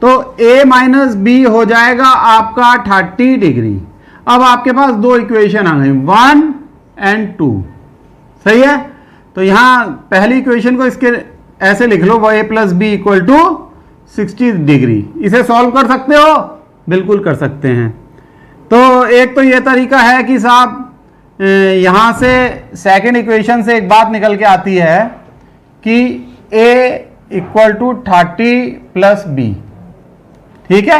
तो a माइनस बी हो जाएगा आपका 30 डिग्री। अब आपके पास 2 इक्वेशन आ गई, 1 एंड 2। सही है। तो यहां पहली इक्वेशन को इसके ऐसे लिख लो, a plus b equal to 60 degree. इसे सॉल्व कर सकते हो, बिल्कुल कर सकते हैं। तो एक तो ये तरीका है कि साहब यहां से सेकेंड इक्वेशन से एक बात निकल के आती है कि a equal to 30 plus b. ठीक है,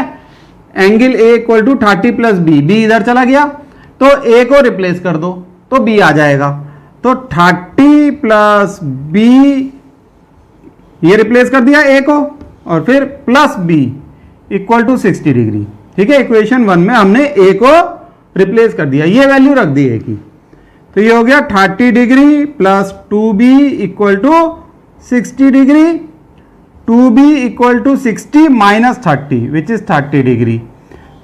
angle a equal to 30 plus b, b इधर चला गया तो a को रिप्लेस कर दो तो b आ जाएगा। तो 30 प्लस बी ये रिप्लेस कर दिया a को, और फिर plus b equal to 60 degree. ठीक है, इक्वेशन 1 में हमने a को रिप्लेस कर दिया, ये वैल्यू रख दी a की। तो ये हो गया 30 degree plus 2b equal to 60 degree, 2b equal to 60 minus 30 which is 30 degree.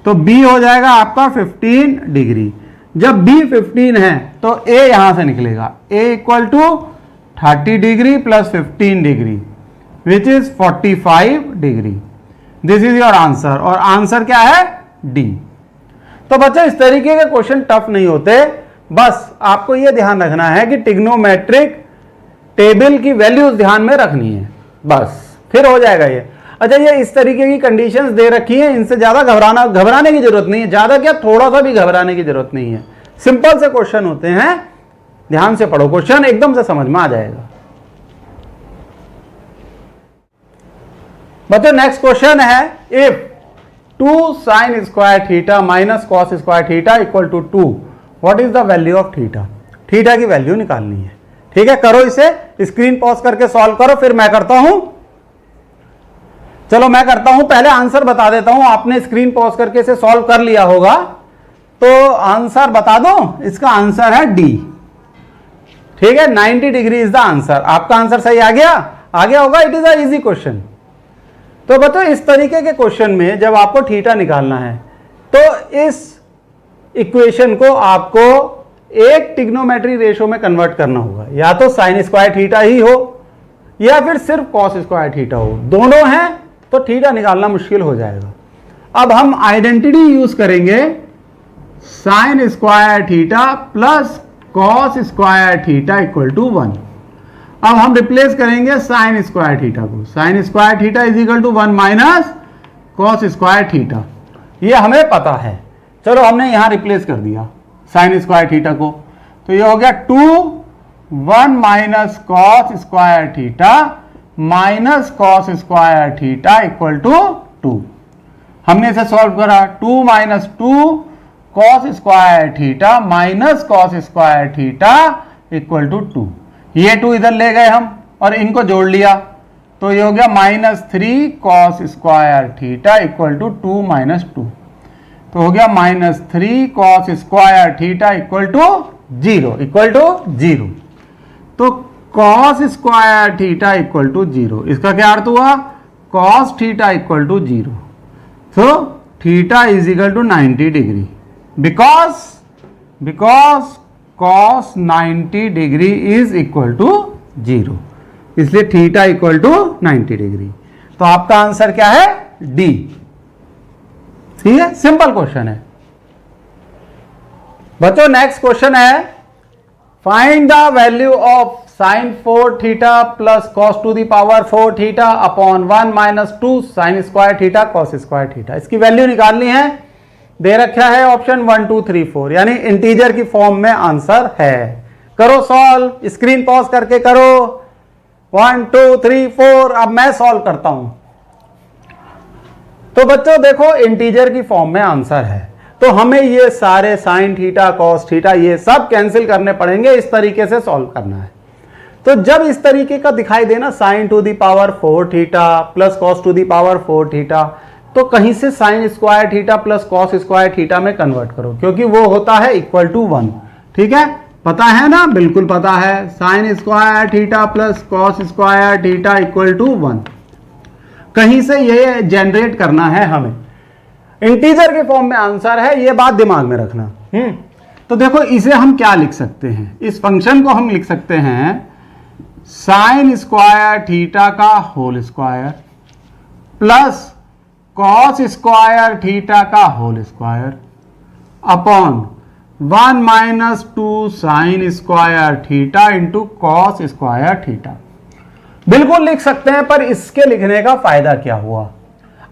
तो b हो जाएगा आपका 15 डिग्री। जब b 15 है तो a यहां से निकलेगा, a equal to 30 degree plus 15 degree which is 45 degree. This is your answer, और आंसर क्या है, डी। तो बच्चों इस तरीके के क्वेश्चन टफ नहीं होते, बस आपको यह ध्यान रखना है कि ट्रिग्नोमेट्रिक टेबल की वैल्यूज ध्यान में रखनी है, बस फिर हो जाएगा ये। अच्छा, ये इस तरीके की कंडीशंस दे रखी हैं, इनसे ज्यादा घबराने की जरूरत नहीं है, ज्यादा क्या थोड़ा सा भी घबराने की जरूरत नहीं है। सिंपल से क्वेश्चन होते हैं, ध्यान से पढ़ो, क्वेश्चन एकदम से समझ में आ जाएगा। बच्चों नेक्स्ट क्वेश्चन है, if 2 sin square theta minus cos square theta equal to 2, what is the value of theta. Theta की वैल्यू निकालनी है। ठीक है, करो इसे, स्क्रीन पॉज करके सॉल्व करो, फिर मैं करता हूं। चलो मैं करता हूं, पहले आंसर बता देता हूं। आपने स्क्रीन पॉज करके इसे सॉल्व कर लिया होगा, तो आंसर बता दो। इसका आंसर है डी। ठीक है, 90 डिग्री इज द आंसर। आपका आंसर सही आ गया होगा। It is a easy question. तो बताओ इस तरीके के क्वेश्चन में जब आपको थीटा निकालना है तो इस इक्वेशन को आपको एक ट्रिग्नोमेट्री रेशो में कन्वर्ट करना होगा, या तो साइन स्क्वायर थीटा ही हो या फिर सिर्फ कॉस स्क्वायर थीटा हो। दोनों हैं तो थीटा निकालना मुश्किल हो जाएगा। अब हम आइडेंटिटी यूज करेंगे, sine square theta plus cos square theta equal to 1। अब हम रिप्लेस करेंगे साइन स्क्वायर थीटा को, sine square theta is equal to 1 minus cos square theta, ये हमें पता है। चलो हमने यहां रिप्लेस कर दिया साइन स्क्वायर थीटा को, तो ये हो गया 1 minus cos square theta minus cos square theta equal to 2। हमने इसे सॉल्व करा, 2 minus 2 cos square theta minus cos square theta equal to 2। ये 2 इधर ले गए हम और इनको जोड़ लिया, तो ये हो गया -3 cos square theta equal to 2 minus 2, तो हो गया -3 cos square theta equal to 0। तो cos square theta equal to 0, इसका क्या अर्थ हुआ, कॉस थीटा इक्वल टू 0। तो theta is equal to 90 degree, because cos 90 degree is equal to 0, इसलिए theta equal to 90 degree. तो आपका आंसर क्या है, डी। ठीक है, सिंपल क्वेश्चन है बच्चों। नेक्स्ट क्वेश्चन है, find the value of sine 4 theta plus cos two the power 4 theta upon 1 minus 2 sine square theta cos square theta. इसकी वैल्यू निकालनी है, दे रखा है ऑप्शन 1 2 3 4, यानी इंटीजर की फॉर्म में आंसर है। करो सॉल्व, स्क्रीन पॉज करके करो, 1 2 3 4। अब मैं सॉल्व करता हूं। तो बच्चों देखो, इंटीजर की फॉर्म में आंसर है, तो हमें ये सारे साइन थीटा कॉस थीटा ये सब कैंसिल करने पड़ेंगे, इस तरीके से सॉल्व करना है। तो जब इस तरीके का दिखाई देना, sign to the power 4 theta plus cos two the power 4 theta, तो कहीं से sign square theta plus cos square theta में कन्वर्ट करो, क्योंकि वो होता है इक्वल टू 1। ठीक है, पता है ना, बिल्कुल पता है, sine square theta plus cos square theta equal to 1। कहीं से ये जनरेट करना है हमें, इंटीजर के फॉर्म में आंसर है, ये बात दिमाग में रखना। तो देखो इसे हम क्या लिख सकते हैं, इस फंक्शन को हम लिख सकते हैं साइन स्क्वायर थीटा का whole square plus cos square theta का whole square upon 1 minus 2 sine square theta into cos square theta. बिल्कुल लिख सकते हैं, पर इसके लिखने का फायदा क्या हुआ।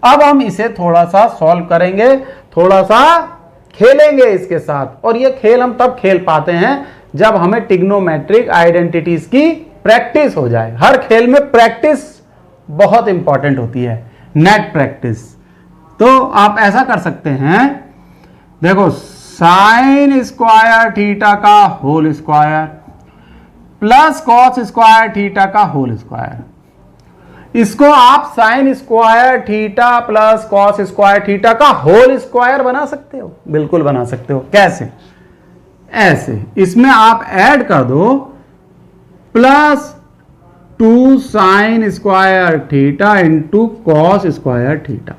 अब हम इसे थोड़ा सा सॉल्व करेंगे, थोड़ा सा खेलेंगे इसके साथ, और ये खेल हम तब खेल पाते हैं जब हमें ट्रिग्नोमेट्रिक आइडेंटिटीज की प्रैक्टिस हो जाए। हर खेल में प्रैक्टिस बहुत इंपॉर्टेंट होती है, नेट प्रैक्टिस। तो आप ऐसा कर सकते हैं, देखो साइन स्क्वायर थीटा का whole square plus cos square theta का होल स्क्वायर, इसको आप sine square theta plus cos square theta का होल स्क्वायर बना सकते हो, बिल्कुल बना सकते हो। कैसे, ऐसे, इसमें आप ऐड कर दो plus 2 sine square theta into cos square theta.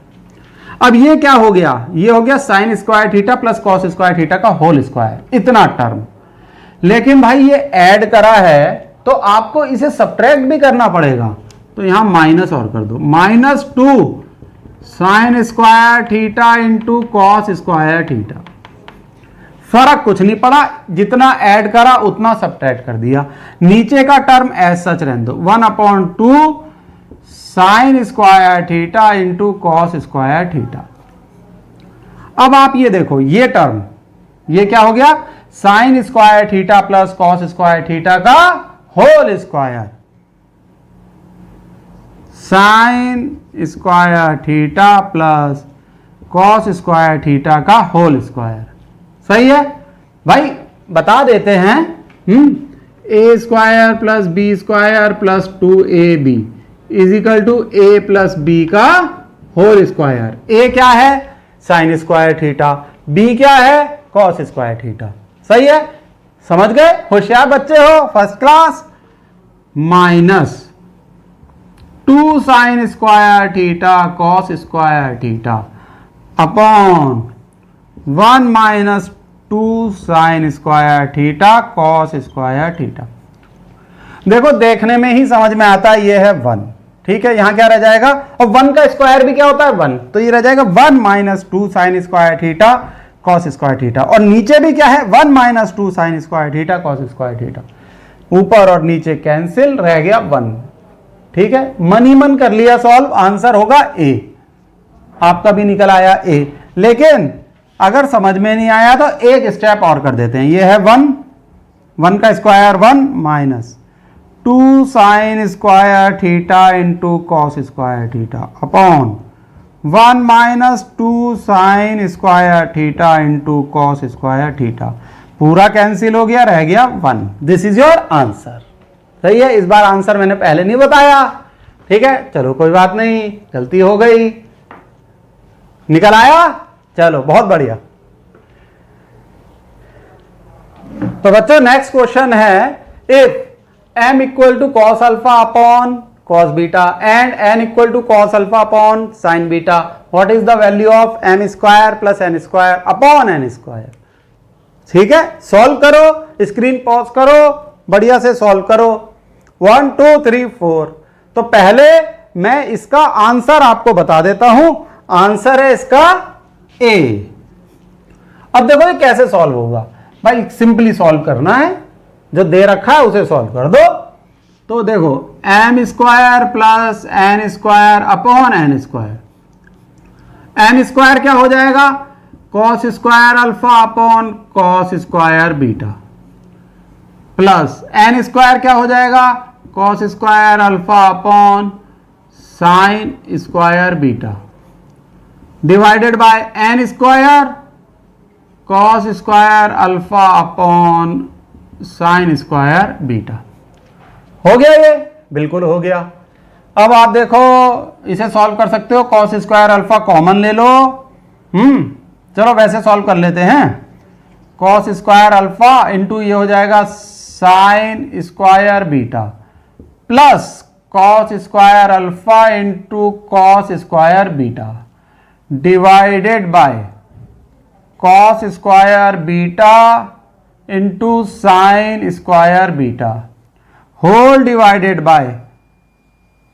अब ये क्या हो गया, ये हो गया sine square theta plus cos square theta का होल स्क्वायर, इतना टर्म। लेकिन भाई ये ऐड करा है तो आपको इसे सब्ट्रैक्ट भी करना पड़ेगा, तो यहां माइनस और कर दो, -2 sine square theta into cos square theta. फर्क कुछ नहीं पड़ा, जितना ऐड करा उतना सब्ट्रैक्ट कर दिया। नीचे का टर्म एज सच रहने दो, 1/2 sign square theta into cos square theta. अब आप ये देखो, ये टर्म, ये क्या हो गया, sine square theta plus cos square theta का whole square, sine square theta plus cos square theta का होल स्क्वायर। सही है भाई, बता देते हैं, A square plus B square plus 2ab is equal to A plus B का whole square. A क्या है, साइन स्क्वायर थीटा, बी क्या है, कॉस स्क्वायर थीटा। सही है, समझ गए, होशियार बच्चे हो, first class. Minus 2 sine square theta cos square theta upon 1 minus 2 sine square theta cos square theta. देखो देखने में ही समझ में आता है ये है 1, ठीक है। यहां क्या रह जाएगा, और 1 का स्क्वायर भी क्या होता है 1, तो ये रह जाएगा 1 minus 2 sine square theta cos square theta. और नीचे भी क्या है 1 minus 2 sine square theta cos square theta. ऊपर और नीचे कैंसिल, रह गया 1, ठीक है। मन ही मन कर लिया सॉल्व, आंसर होगा ए। आपका भी निकल आया ए। लेकिन अगर समझ में नहीं आया तो एक स्टेप और कर देते हैं। ये है 1 का square 1 minus 2 sine square theta into cos square theta upon 1 minus 2 sine square theta into cos square theta. पूरा कैंसिल हो गया, रह गया 1। This is your answer. सही है। इस बार आंसर मैंने पहले नहीं बताया, ठीक है। चलो कोई बात नहीं, गलती हो गई, निकल आया, चलो बहुत बढ़िया। तो बच्चों नेक्स्ट क्वेश्चन है, if m equal to cos alpha upon cos beta and n equal to cos alpha upon sine beta, what is the value of m square plus n square upon n square. ठीक है, solve करो, screen pause करो, बढ़िया से solve करो। 1 2 3 4। तो पहले मैं इसका आंसर आपको बता देता हूं। आंसर है इसका ए। अब देखो ये कैसे सॉल्व होगा भाई, सिंपली सॉल्व करना है, जो दे रखा है उसे सॉल्व कर दो। तो देखो m square plus n square upon n square. n square क्या हो जाएगा, cos square alpha upon cos square beta, plus n square क्या हो जाएगा, cos square alpha upon sine square beta, divided by n square cos square alpha upon sine square beta. हो गया ये, बिल्कुल हो गया। अब आप देखो इसे सॉल्व कर सकते हो, कॉस स्क्वायर अल्फा कॉमन ले लो। चलो वैसे सॉल्व कर लेते हैं। कॉस स्क्वायर अल्फा इंटू ये हो जाएगा sine square beta, plus cos square alpha into cos square beta, divided by cos square beta into sine square beta, whole divided by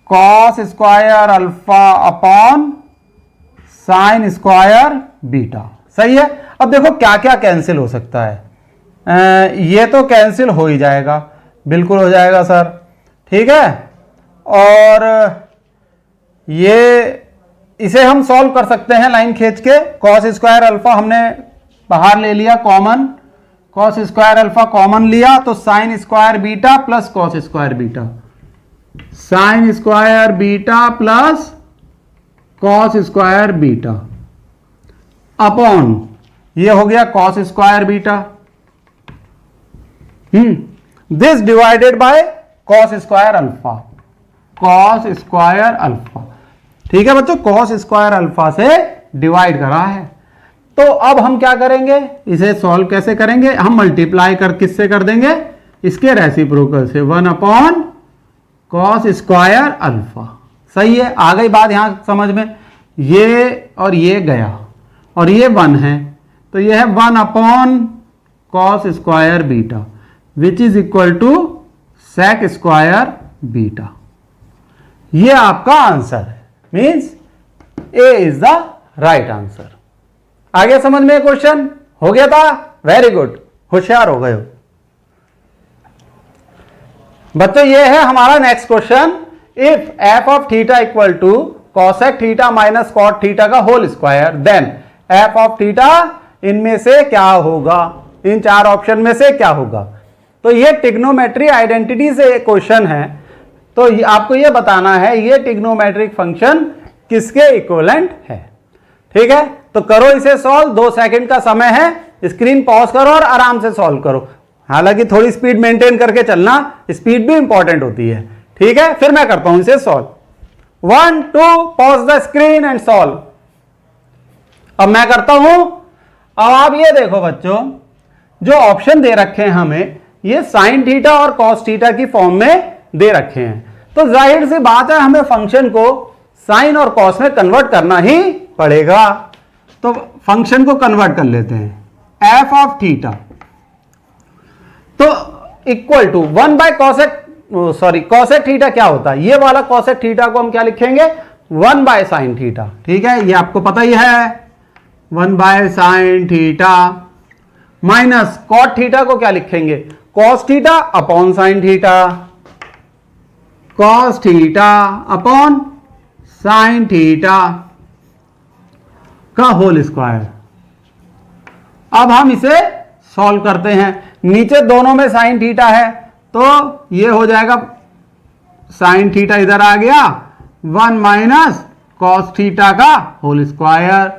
cos square alpha upon sine square beta. सही है। अब देखो क्या क्या cancel हो सकता है। ये तो कैंसिल हो ही जाएगा, बिल्कुल हो जाएगा सर, ठीक है। और ये इसे हम सॉल्व कर सकते हैं लाइन खींच के। कॉस स्क्वायर अल्फा हमने बाहर ले लिया common, cos square alpha common लिया तो sign square beta plus cos square beta, sign square beta plus cos square beta upon ये हो गया cos square beta, this divided by cos square alpha, cos square alpha. ठीक है बच्चों, cos square alpha से divide करा है। तो अब हम क्या करेंगे, इसे सॉल्व कैसे करेंगे, हम मल्टीप्लाई कर किससे कर देंगे, इसके रेसिप्रोकल से, 1 अपॉन कॉस स्क्वायर अल्फा। सही है, आ गई बात यहां समझ में। ये और ये गया और ये 1 है, तो ये है 1 upon cos square beta which is equal to sec square beta. ये आपका आंसर है, means A is the right answer. आ गया समझ में क्वेश्चन, हो गया था, वेरी गुड, होशियार हो गए हो बच्चों। ये है हमारा next question, if F of theta equal to cosec theta minus cot theta का whole square, then F of theta इनमें से क्या होगा, इन 4 ऑप्शन में से क्या होगा। तो ये ट्रिग्नोमेट्री आइडेंटिटी से क्वेश्चन है, तो आपको ये बताना है ये ट्रिग्नोमेट्रिक फंक्शन किसके इक्विवेलेंट है। ठीक है, तो करो इसे सॉल्व, 2 सेकंड का समय है, स्क्रीन पॉज करो और आराम से सॉल्व करो। हालांकि थोड़ी स्पीड मेंटेन करके चलना, स्पीड भी इंपॉर्टेंट होती है। ठीक है, फिर मैं करता हूं इसे solve. 1 2 pause the screen and solve. अब मैं करता हूं। अब आप ये देखो बच्चों, जो ऑप्शन दे रखे हैं हमें, ये साइन थीटा और कॉस थीटा की फॉर्म में दे रखे हैं, तो जाहिर सी बात है हमें फंक्शन को साइन और कॉस में कन्वर्ट करना ही पड़ेगा। तो फंक्शन को कन्वर्ट कर लेते हैं। एफ ऑफ थीटा, तो equal to 1 by cosec, sorry cosec theta क्या होता है, ये वाला कॉसेक थीटा को हम क्या लिखेंगे 1 बाय साइन थीटा, ठीक है, ये आपको पता ही है 1 by sine theta, minus cot theta को क्या लिखेंगे cos theta upon sine theta, cos theta upon sine theta का होल स्क्वायर। अब हम इसे सॉल्व करते हैं, नीचे दोनों में साइन थीटा है तो ये हो जाएगा साइन थीटा इधर आ गया 1 माइनस कॉस थीटा का होल स्क्वायर।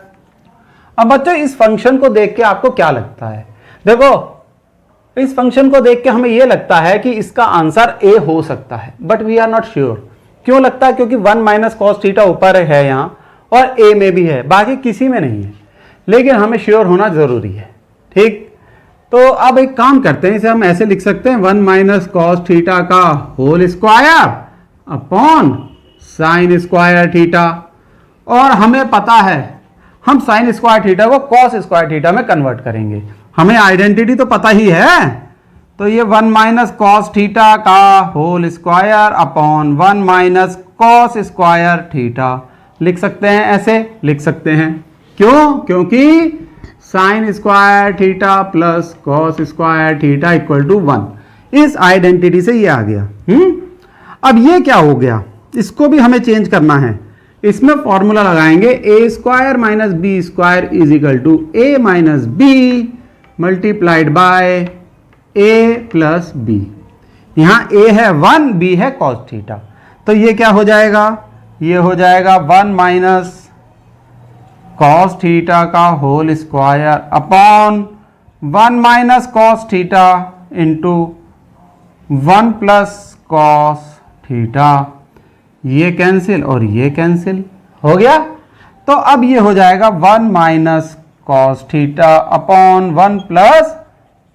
अब बच्चों इस फंक्शन को देख के आपको क्या लगता है, देखो इस फंक्शन को देख के हमें यह लगता है कि इसका आंसर ए हो सकता है, but we are not sure. क्यों लगता है, क्योंकि 1 माइनस कॉस थीटा ऊपर है यहां और ए में भी है, बाकी किसी में नहीं है, लेकिन हमें श्योर होना जरूरी है, ठीक। तो अब एक काम करते हैं, इसे हम ऐसे लिख सकते हैं 1 माइनस कॉस थीटा का whole square upon sine square theta, और हमें पता है हम साइन स्क्वायर थीटा को कॉस स्क्वायर थीटा में कन्वर्ट करेंगे, हमें आइडेंटिटी तो पता ही है। तो ये 1 माइनस कॉस थीटा का whole square upon 1 minus cos square theta लिख सकते हैं, ऐसे लिख सकते हैं। क्यों, क्योंकि sine square theta plus cos square theta equal to 1, इस आइडेंटिटी से ये आ गया। अब ये क्या हो गया, इसको भी हमें चेंज करना है, इसमें फॉर्मूला लगाएंगे A square minus B square is equal to A minus B multiplied by A plus B. यहां ए है 1, बी है कॉस थीटा, तो ये क्या हो जाएगा, ये हो जाएगा 1 माइनस कॉस थीटा का whole square upon 1 minus cos theta into 1 plus cos theta, ये कैंसिल और ये कैंसिल हो गया। तो अब ये हो जाएगा 1 minus cos theta upon 1 plus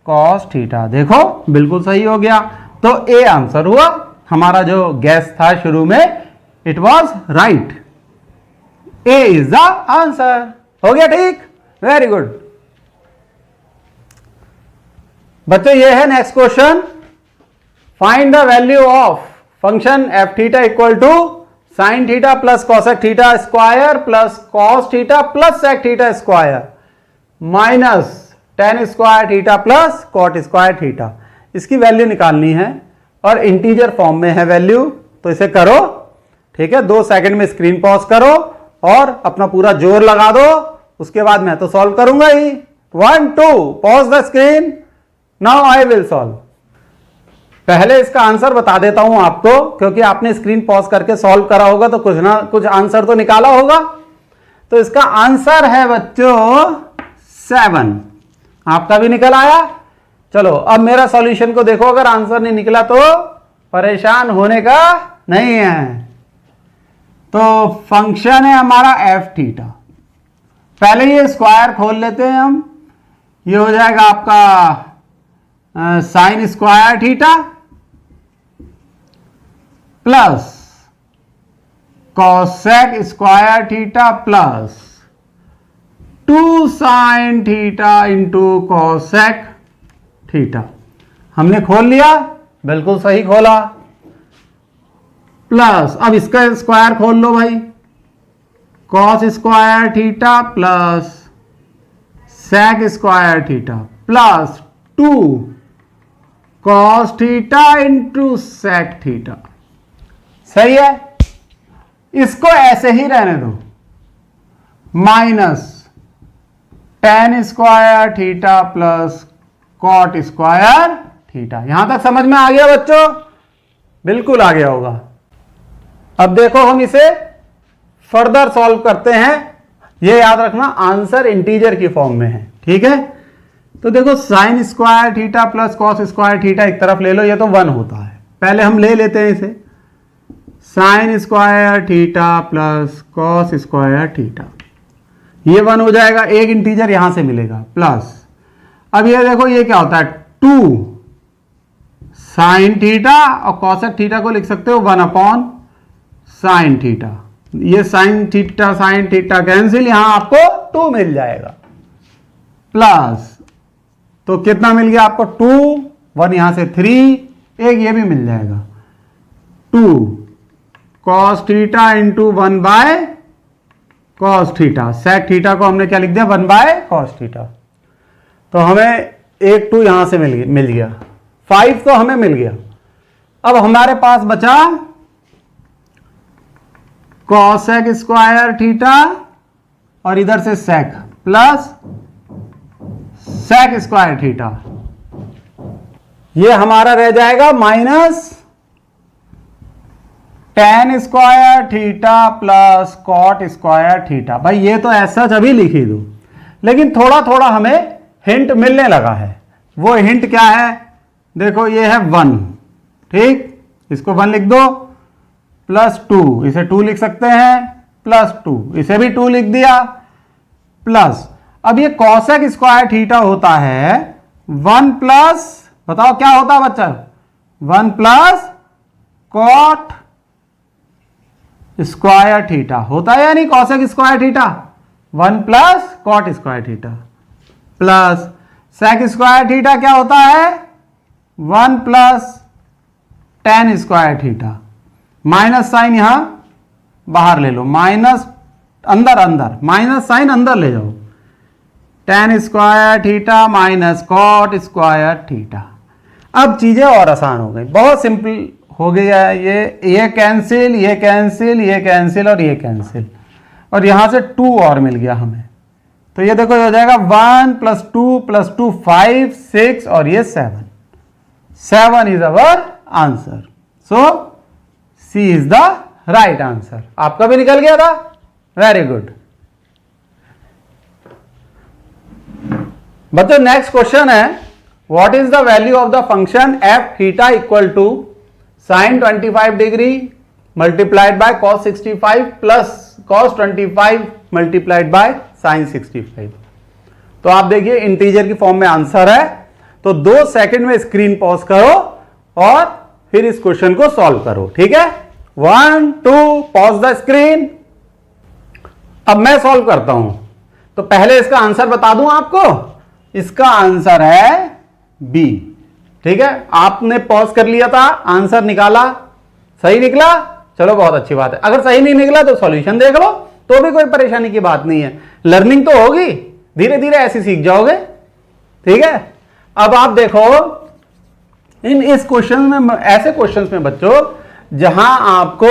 cos theta, देखो बिल्कुल सही हो गया। तो ए आंसर हुआ, हमारा जो गैस था शुरू में it was right, A is the answer. हो गया ठीक, वेरी गुड बच्चों। ये है next question, find the value of function F theta equal to sine theta plus cosec theta square plus cos theta plus sec theta square minus tan square theta plus cot square theta. इसकी वैल्यू निकालनी है और integer form में है value, तो इसे करो, ठीक है। 2 सेकंड में स्क्रीन पॉज करो और अपना पूरा जोर लगा दो, उसके बाद मैं तो सॉल्व करूंगा ही। 1 2 pause the screen, now I will solve. पहले इसका आंसर बता देता हूं आपको, क्योंकि आपने स्क्रीन पॉज करके सॉल्व करा होगा तो कुछ ना कुछ आंसर तो निकाला होगा। तो इसका आंसर है बच्चों 7, आपका भी निकल आया। चलो अब मेरा सॉल्यूशन को देखो, अगर आंसर नहीं निकला तो परेशान होने का नहीं है। तो फंक्शन है हमारा एफ थीटा, पहले ये स्क्वायर खोल लेते हैं हम, ये हो जाएगा आपका sign square theta plus cosec square theta plus 2 sine theta into cosec theta. हमने खोल लिया, बिल्कुल सही खोला, प्लस अब इसका स्क्वायर खोल लो भाई, cos square theta plus sec square theta plus 2 cos theta into sec theta. सही है, इसको ऐसे ही रहने दो, minus tan square theta plus cot square theta. यहां तक समझ में आ गया बच्चों? बिल्कुल आ गया होगा। अब देखो हम इसे फर्दर सॉल्व करते हैं, ये याद रखना आंसर इंटीजर की फॉर्म में है, ठीक है। तो देखो sine square theta plus cos square theta एक तरफ ले लो, ये तो 1 होता है, पहले हम ले लेते हैं इसे, sign square theta plus cos square theta, ये 1 हो जाएगा, एक इंटीजर यहां से मिलेगा, प्लस अब ये देखो ये क्या होता है 2 साइन थीटा और कॉसेक थीटा को लिख सकते हो 1 अपॉन साइन थीटा, ये साइन थीटा कैंसिल, यहां आपको 2 मिल जाएगा, प्लस तो कितना मिल गया आपको 2, 1 यहां से 3, एक ये भी मिल जाएगा 2 cos theta into 1 by cos theta. sec theta को हमने क्या लिख दिया 1 बाय cos थीटा। तो हमें एक 2 यहां से मिल गया 5 तो हमें मिल गया। अब हमारे पास बचा cosec स्क्वायर थीटा और इधर से sec plus sec square theta. ये हमारा रह जाएगा minus tan square theta plus cot square theta. भाई ये तो ऐसा अभी लिख ही दो, लेकिन थोड़ा थोड़ा हमें हिंट मिलने लगा है। वो हिंट क्या है, देखो ये है 1, ठीक, इसको 1 लिख दो, प्लस 2, इसे 2 लिख सकते हैं, प्लस 2, इसे भी 2 लिख दिया, प्लस अब ये cosec स्क्वायर थीटा होता है 1 प्लस, बताओ क्या होता है बच्चा, 1 प्लस कॉट स्क्वायर थीटा होता है या नहीं। cosec square theta 1 plus cot square theta plus sec square theta क्या होता है 1 plus tan square theta. Minus sign यहां बाहर ले लो, माइनस अंदर अंदर, माइनस साइन अंदर ले जाओ, tan square theta minus cot square theta. अब चीजें और आसान हो गई, बहुत सिंपल हो गया है। ये कैंसिल, ये कैंसिल, ये कैंसिल और ये कैंसिल, और यहां से 2 और मिल गया हमें। तो ये देखो हो जाएगा 1 प्लस 2 प्लस 2 5 6 और ये 7 is our answer. So C is the right answer. आपका भी निकल गया था, वेरी गुड बच्चों। नेक्स्ट क्वेश्चन है, what is the value of the function F theta equal to sine 25 degree multiplied by cos 65 plus cos 25 multiplied by sine 65। तो आप देखिए इंटीजर की फॉर्म में आंसर है, तो 2 सेकंड में स्क्रीन पॉज करो और फिर इस क्वेश्चन को सॉल्व करो, ठीक है। 1 2 पॉज द स्क्रीन। अब मैं सॉल्व करता हूं, तो पहले इसका आंसर बता दूं आपको, इसका आंसर है बी, ठीक है। आपने पॉज कर लिया था, आंसर निकाला, सही निकला, चलो बहुत अच्छी बात है। अगर सही नहीं निकला तो सॉल्यूशन देख लो, तो भी कोई परेशानी की बात नहीं है, लर्निंग तो होगी, धीरे धीरे ऐसे सीख जाओगे, ठीक है। अब आप देखो इस क्वेश्चन में, ऐसे क्वेश्चंस में बच्चों जहां आपको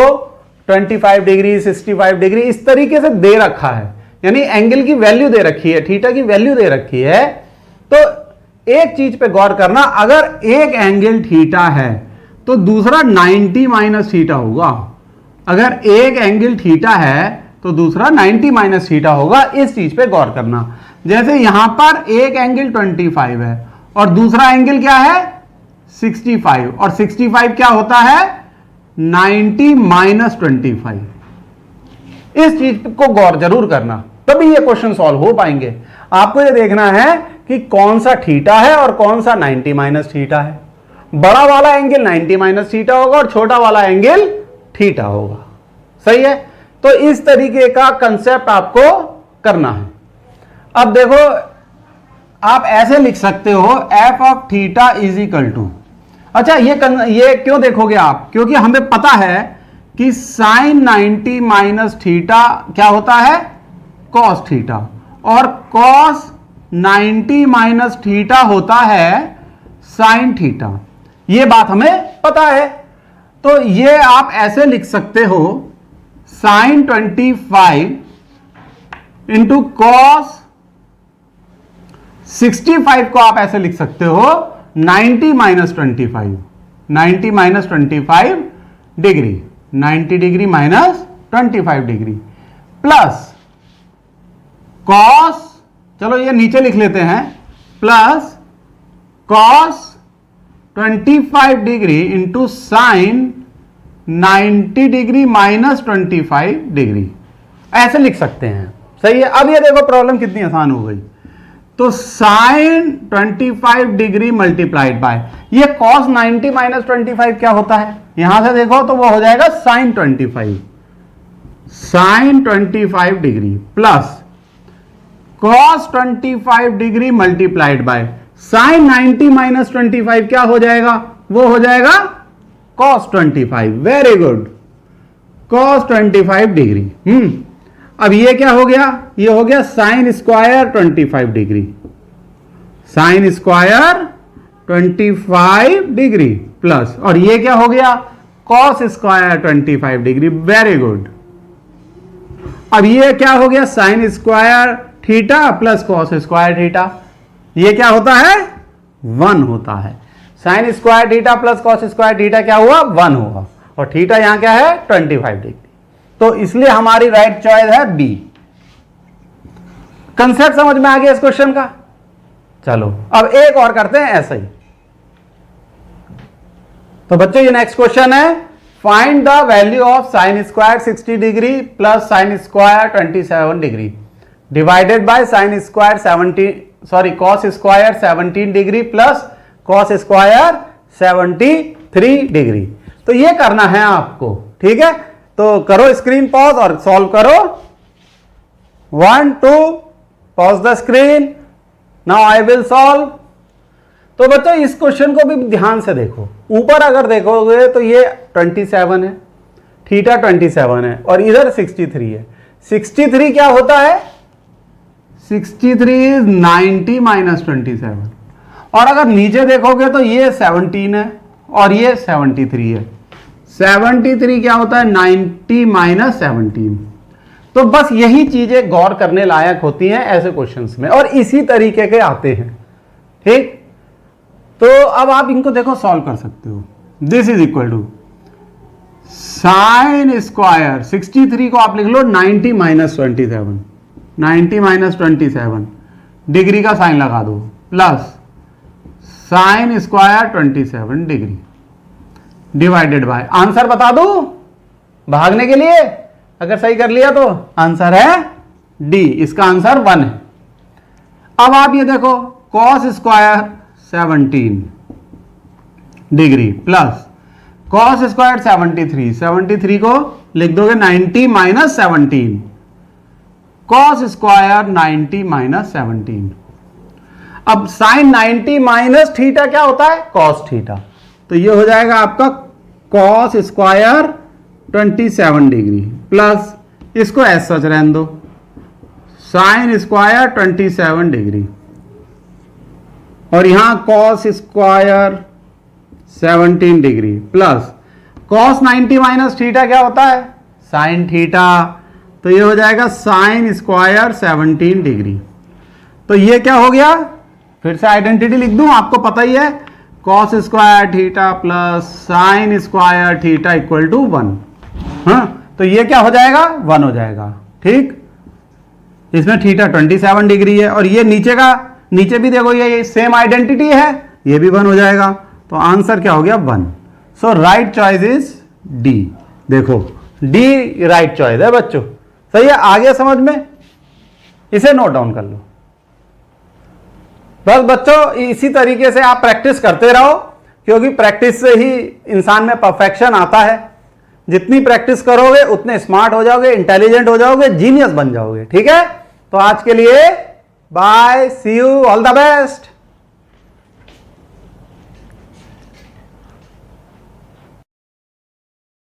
25 डिग्री 65 डिग्री इस तरीके से दे रखा है, यानी एंगल की वैल्यू दे रखी है, थीटा की वैल्यू दे रखी है, तो एक चीज पे गौर करना, अगर एक एंगल थीटा है तो दूसरा 90 माइनस थीटा होगा। अगर एक एंगल थीटा है तो दूसरा 90 माइनस थीटा होगा, इस चीज पे गौर करना। जैसे यहां पर एक एंगल 25 है और दूसरा एंगल क्या है 65, और 65 क्या होता है 90 माइनस 25। इस चीज को गौर जरूर करना, तभी ये क्वेश्चन सॉल्व हो पाएंगे। आपको ये देखना है कि कौन सा थीटा है और कौन सा 90 माइनस थीटा है। बड़ा वाला एंगल 90 माइनस थीटा होगा और छोटा वाला एंगल थीटा होगा, सही है। तो इस तरीके का कंसेप्ट आपको करना है। अब देखो आप ऐसे लिख सकते हो F of theta is equal to, अच्छा ये क्यों देखोगे आप, क्योंकि हमें पता है कि साइन 90 माइनस थीटा क्या होता है कॉस थीटा, और कॉस 90 माइनस थीटा होता है साइन थीटा, ये बात हमें पता है। तो ये आप ऐसे लिख सकते हो साइन 25 इंटू कॉस 65 को आप ऐसे लिख सकते हो 90 minus 25, 90 minus 25 degree, 90 degree minus 25 degree, plus cos, चलो ये नीचे लिख लेते हैं, plus cos 25 degree into sine 90 degree minus 25 degree, ऐसे लिख सकते हैं, सही है। अब ये देखो प्रॉब्लम कितनी आसान हो गई। तो साइन 25 डिग्री मल्टीप्लाइड बाय ये कॉस 90 माइनस 25 क्या होता है, यहां से देखो तो वो हो जाएगा sine 25, sine 25 degree plus cos 25 degree multiplied by, sine 90 minus 25 क्या हो जाएगा? वो हो जाएगा cos 25। Very good, cos 25 degree. अब ये क्या हो गया? ये हो गया sine square 25 degree, sine square 25 degree plus, और ये क्या हो गया? cos square 25 degree. Very good. अब ये क्या हो गया? Sine square theta plus cos square theta. ये क्या होता है? 1 होता है। Sine square theta plus cos square theta क्या हुआ? 1 हुआ, और थीटा यहां क्या है? 25 डिग्री। तो इसलिए हमारी राइट चॉइस है बी। कंसेप्ट समझ में आ गया इस क्वेश्चन का? चलो अब एक और करते हैं ऐसा ही। तो बच्चों ये नेक्स्ट क्वेश्चन है, find the value of sine square 60 degree plus sine square 27 degree divided by sine square cos square 17 degree plus cos square 73 degree. तो ये करना है आपको, ठीक है? तो करो स्क्रीन पॉज और सॉल्व करो। 1 2 pause the screen, now I will solve. तो बच्चों इस क्वेश्चन को भी ध्यान से देखो। ऊपर अगर देखोगे तो ये 27 है, थीटा 27 है, और इधर 63 है। 63 क्या होता है? 63 इज 90 माइनस 27। और अगर नीचे देखोगे तो ये 17 है और ये 73 है। 73 क्या होता है? 90 माइनस 17। तो बस यही चीजें गौर करने लायक होती हैं ऐसे क्वेश्चंस में, और इसी तरीके के आते हैं, ठीक? तो अब आप इनको देखो सॉल्व कर सकते हो। This is equal to sine square 63 को आप लिख लो 90 माइनस 27, 90 माइनस 27 डिग्री का साइन लगा दो, plus sine square 27 degree divided by, answer बता दो भागने के लिए। अगर सही कर लिया तो आंसर है डी, इसका आंसर 1 है। अब आप ये देखो cos square 17 degree plus cos square 73 को लिख दोगे 90 माइनस 17, cos स्क्वायर 90 माइनस 17। अब साइन 90 माइनस थीटा क्या होता है? cos theta. तो ये हो जाएगा आपका cos स्क्वायर 27 डिग्री प्लस, इसको ऐसा सच रहने दो, साइन स्क्वायर 27 डिग्री, और यहां cos square 17 degree plus cos 90 minus theta क्या होता है? Sine theta. तो ये हो जाएगा साइन स्क्वायर 17 डिग्री। तो ये क्या हो गया? फिर से आइडेंटिटी लिख दूं, आपको पता ही है, cos square theta plus sine square theta equal to 1। हाँ, तो ये क्या हो जाएगा? 1 हो जाएगा, ठीक? इसमें थीटा 27 डिग्री है, और ये नीचे का, नीचे भी देखो ये सेम आइडेंटिटी है, ये भी 1 हो जाएगा। तो आंसर क्या हो गया? 1। सो राइट चॉइस इज डी। देखो डी राइट चॉइस है बच्चों, सही है? आ गया समझ में? इसे नोट डाउन कर लो। बस बच्चों इसी तरीके से आप प्रैक्टिस करते रहो, क्योंकि प्रैक्टिस से ही इंसान में परफेक्शन आता है। जितनी प्रैक्टिस करोगे उतने स्मार्ट हो जाओगे, इंटेलिजेंट हो जाओगे, जीनियस बन जाओगे, ठीक है? तो आज के लिए bye, see you, all the best.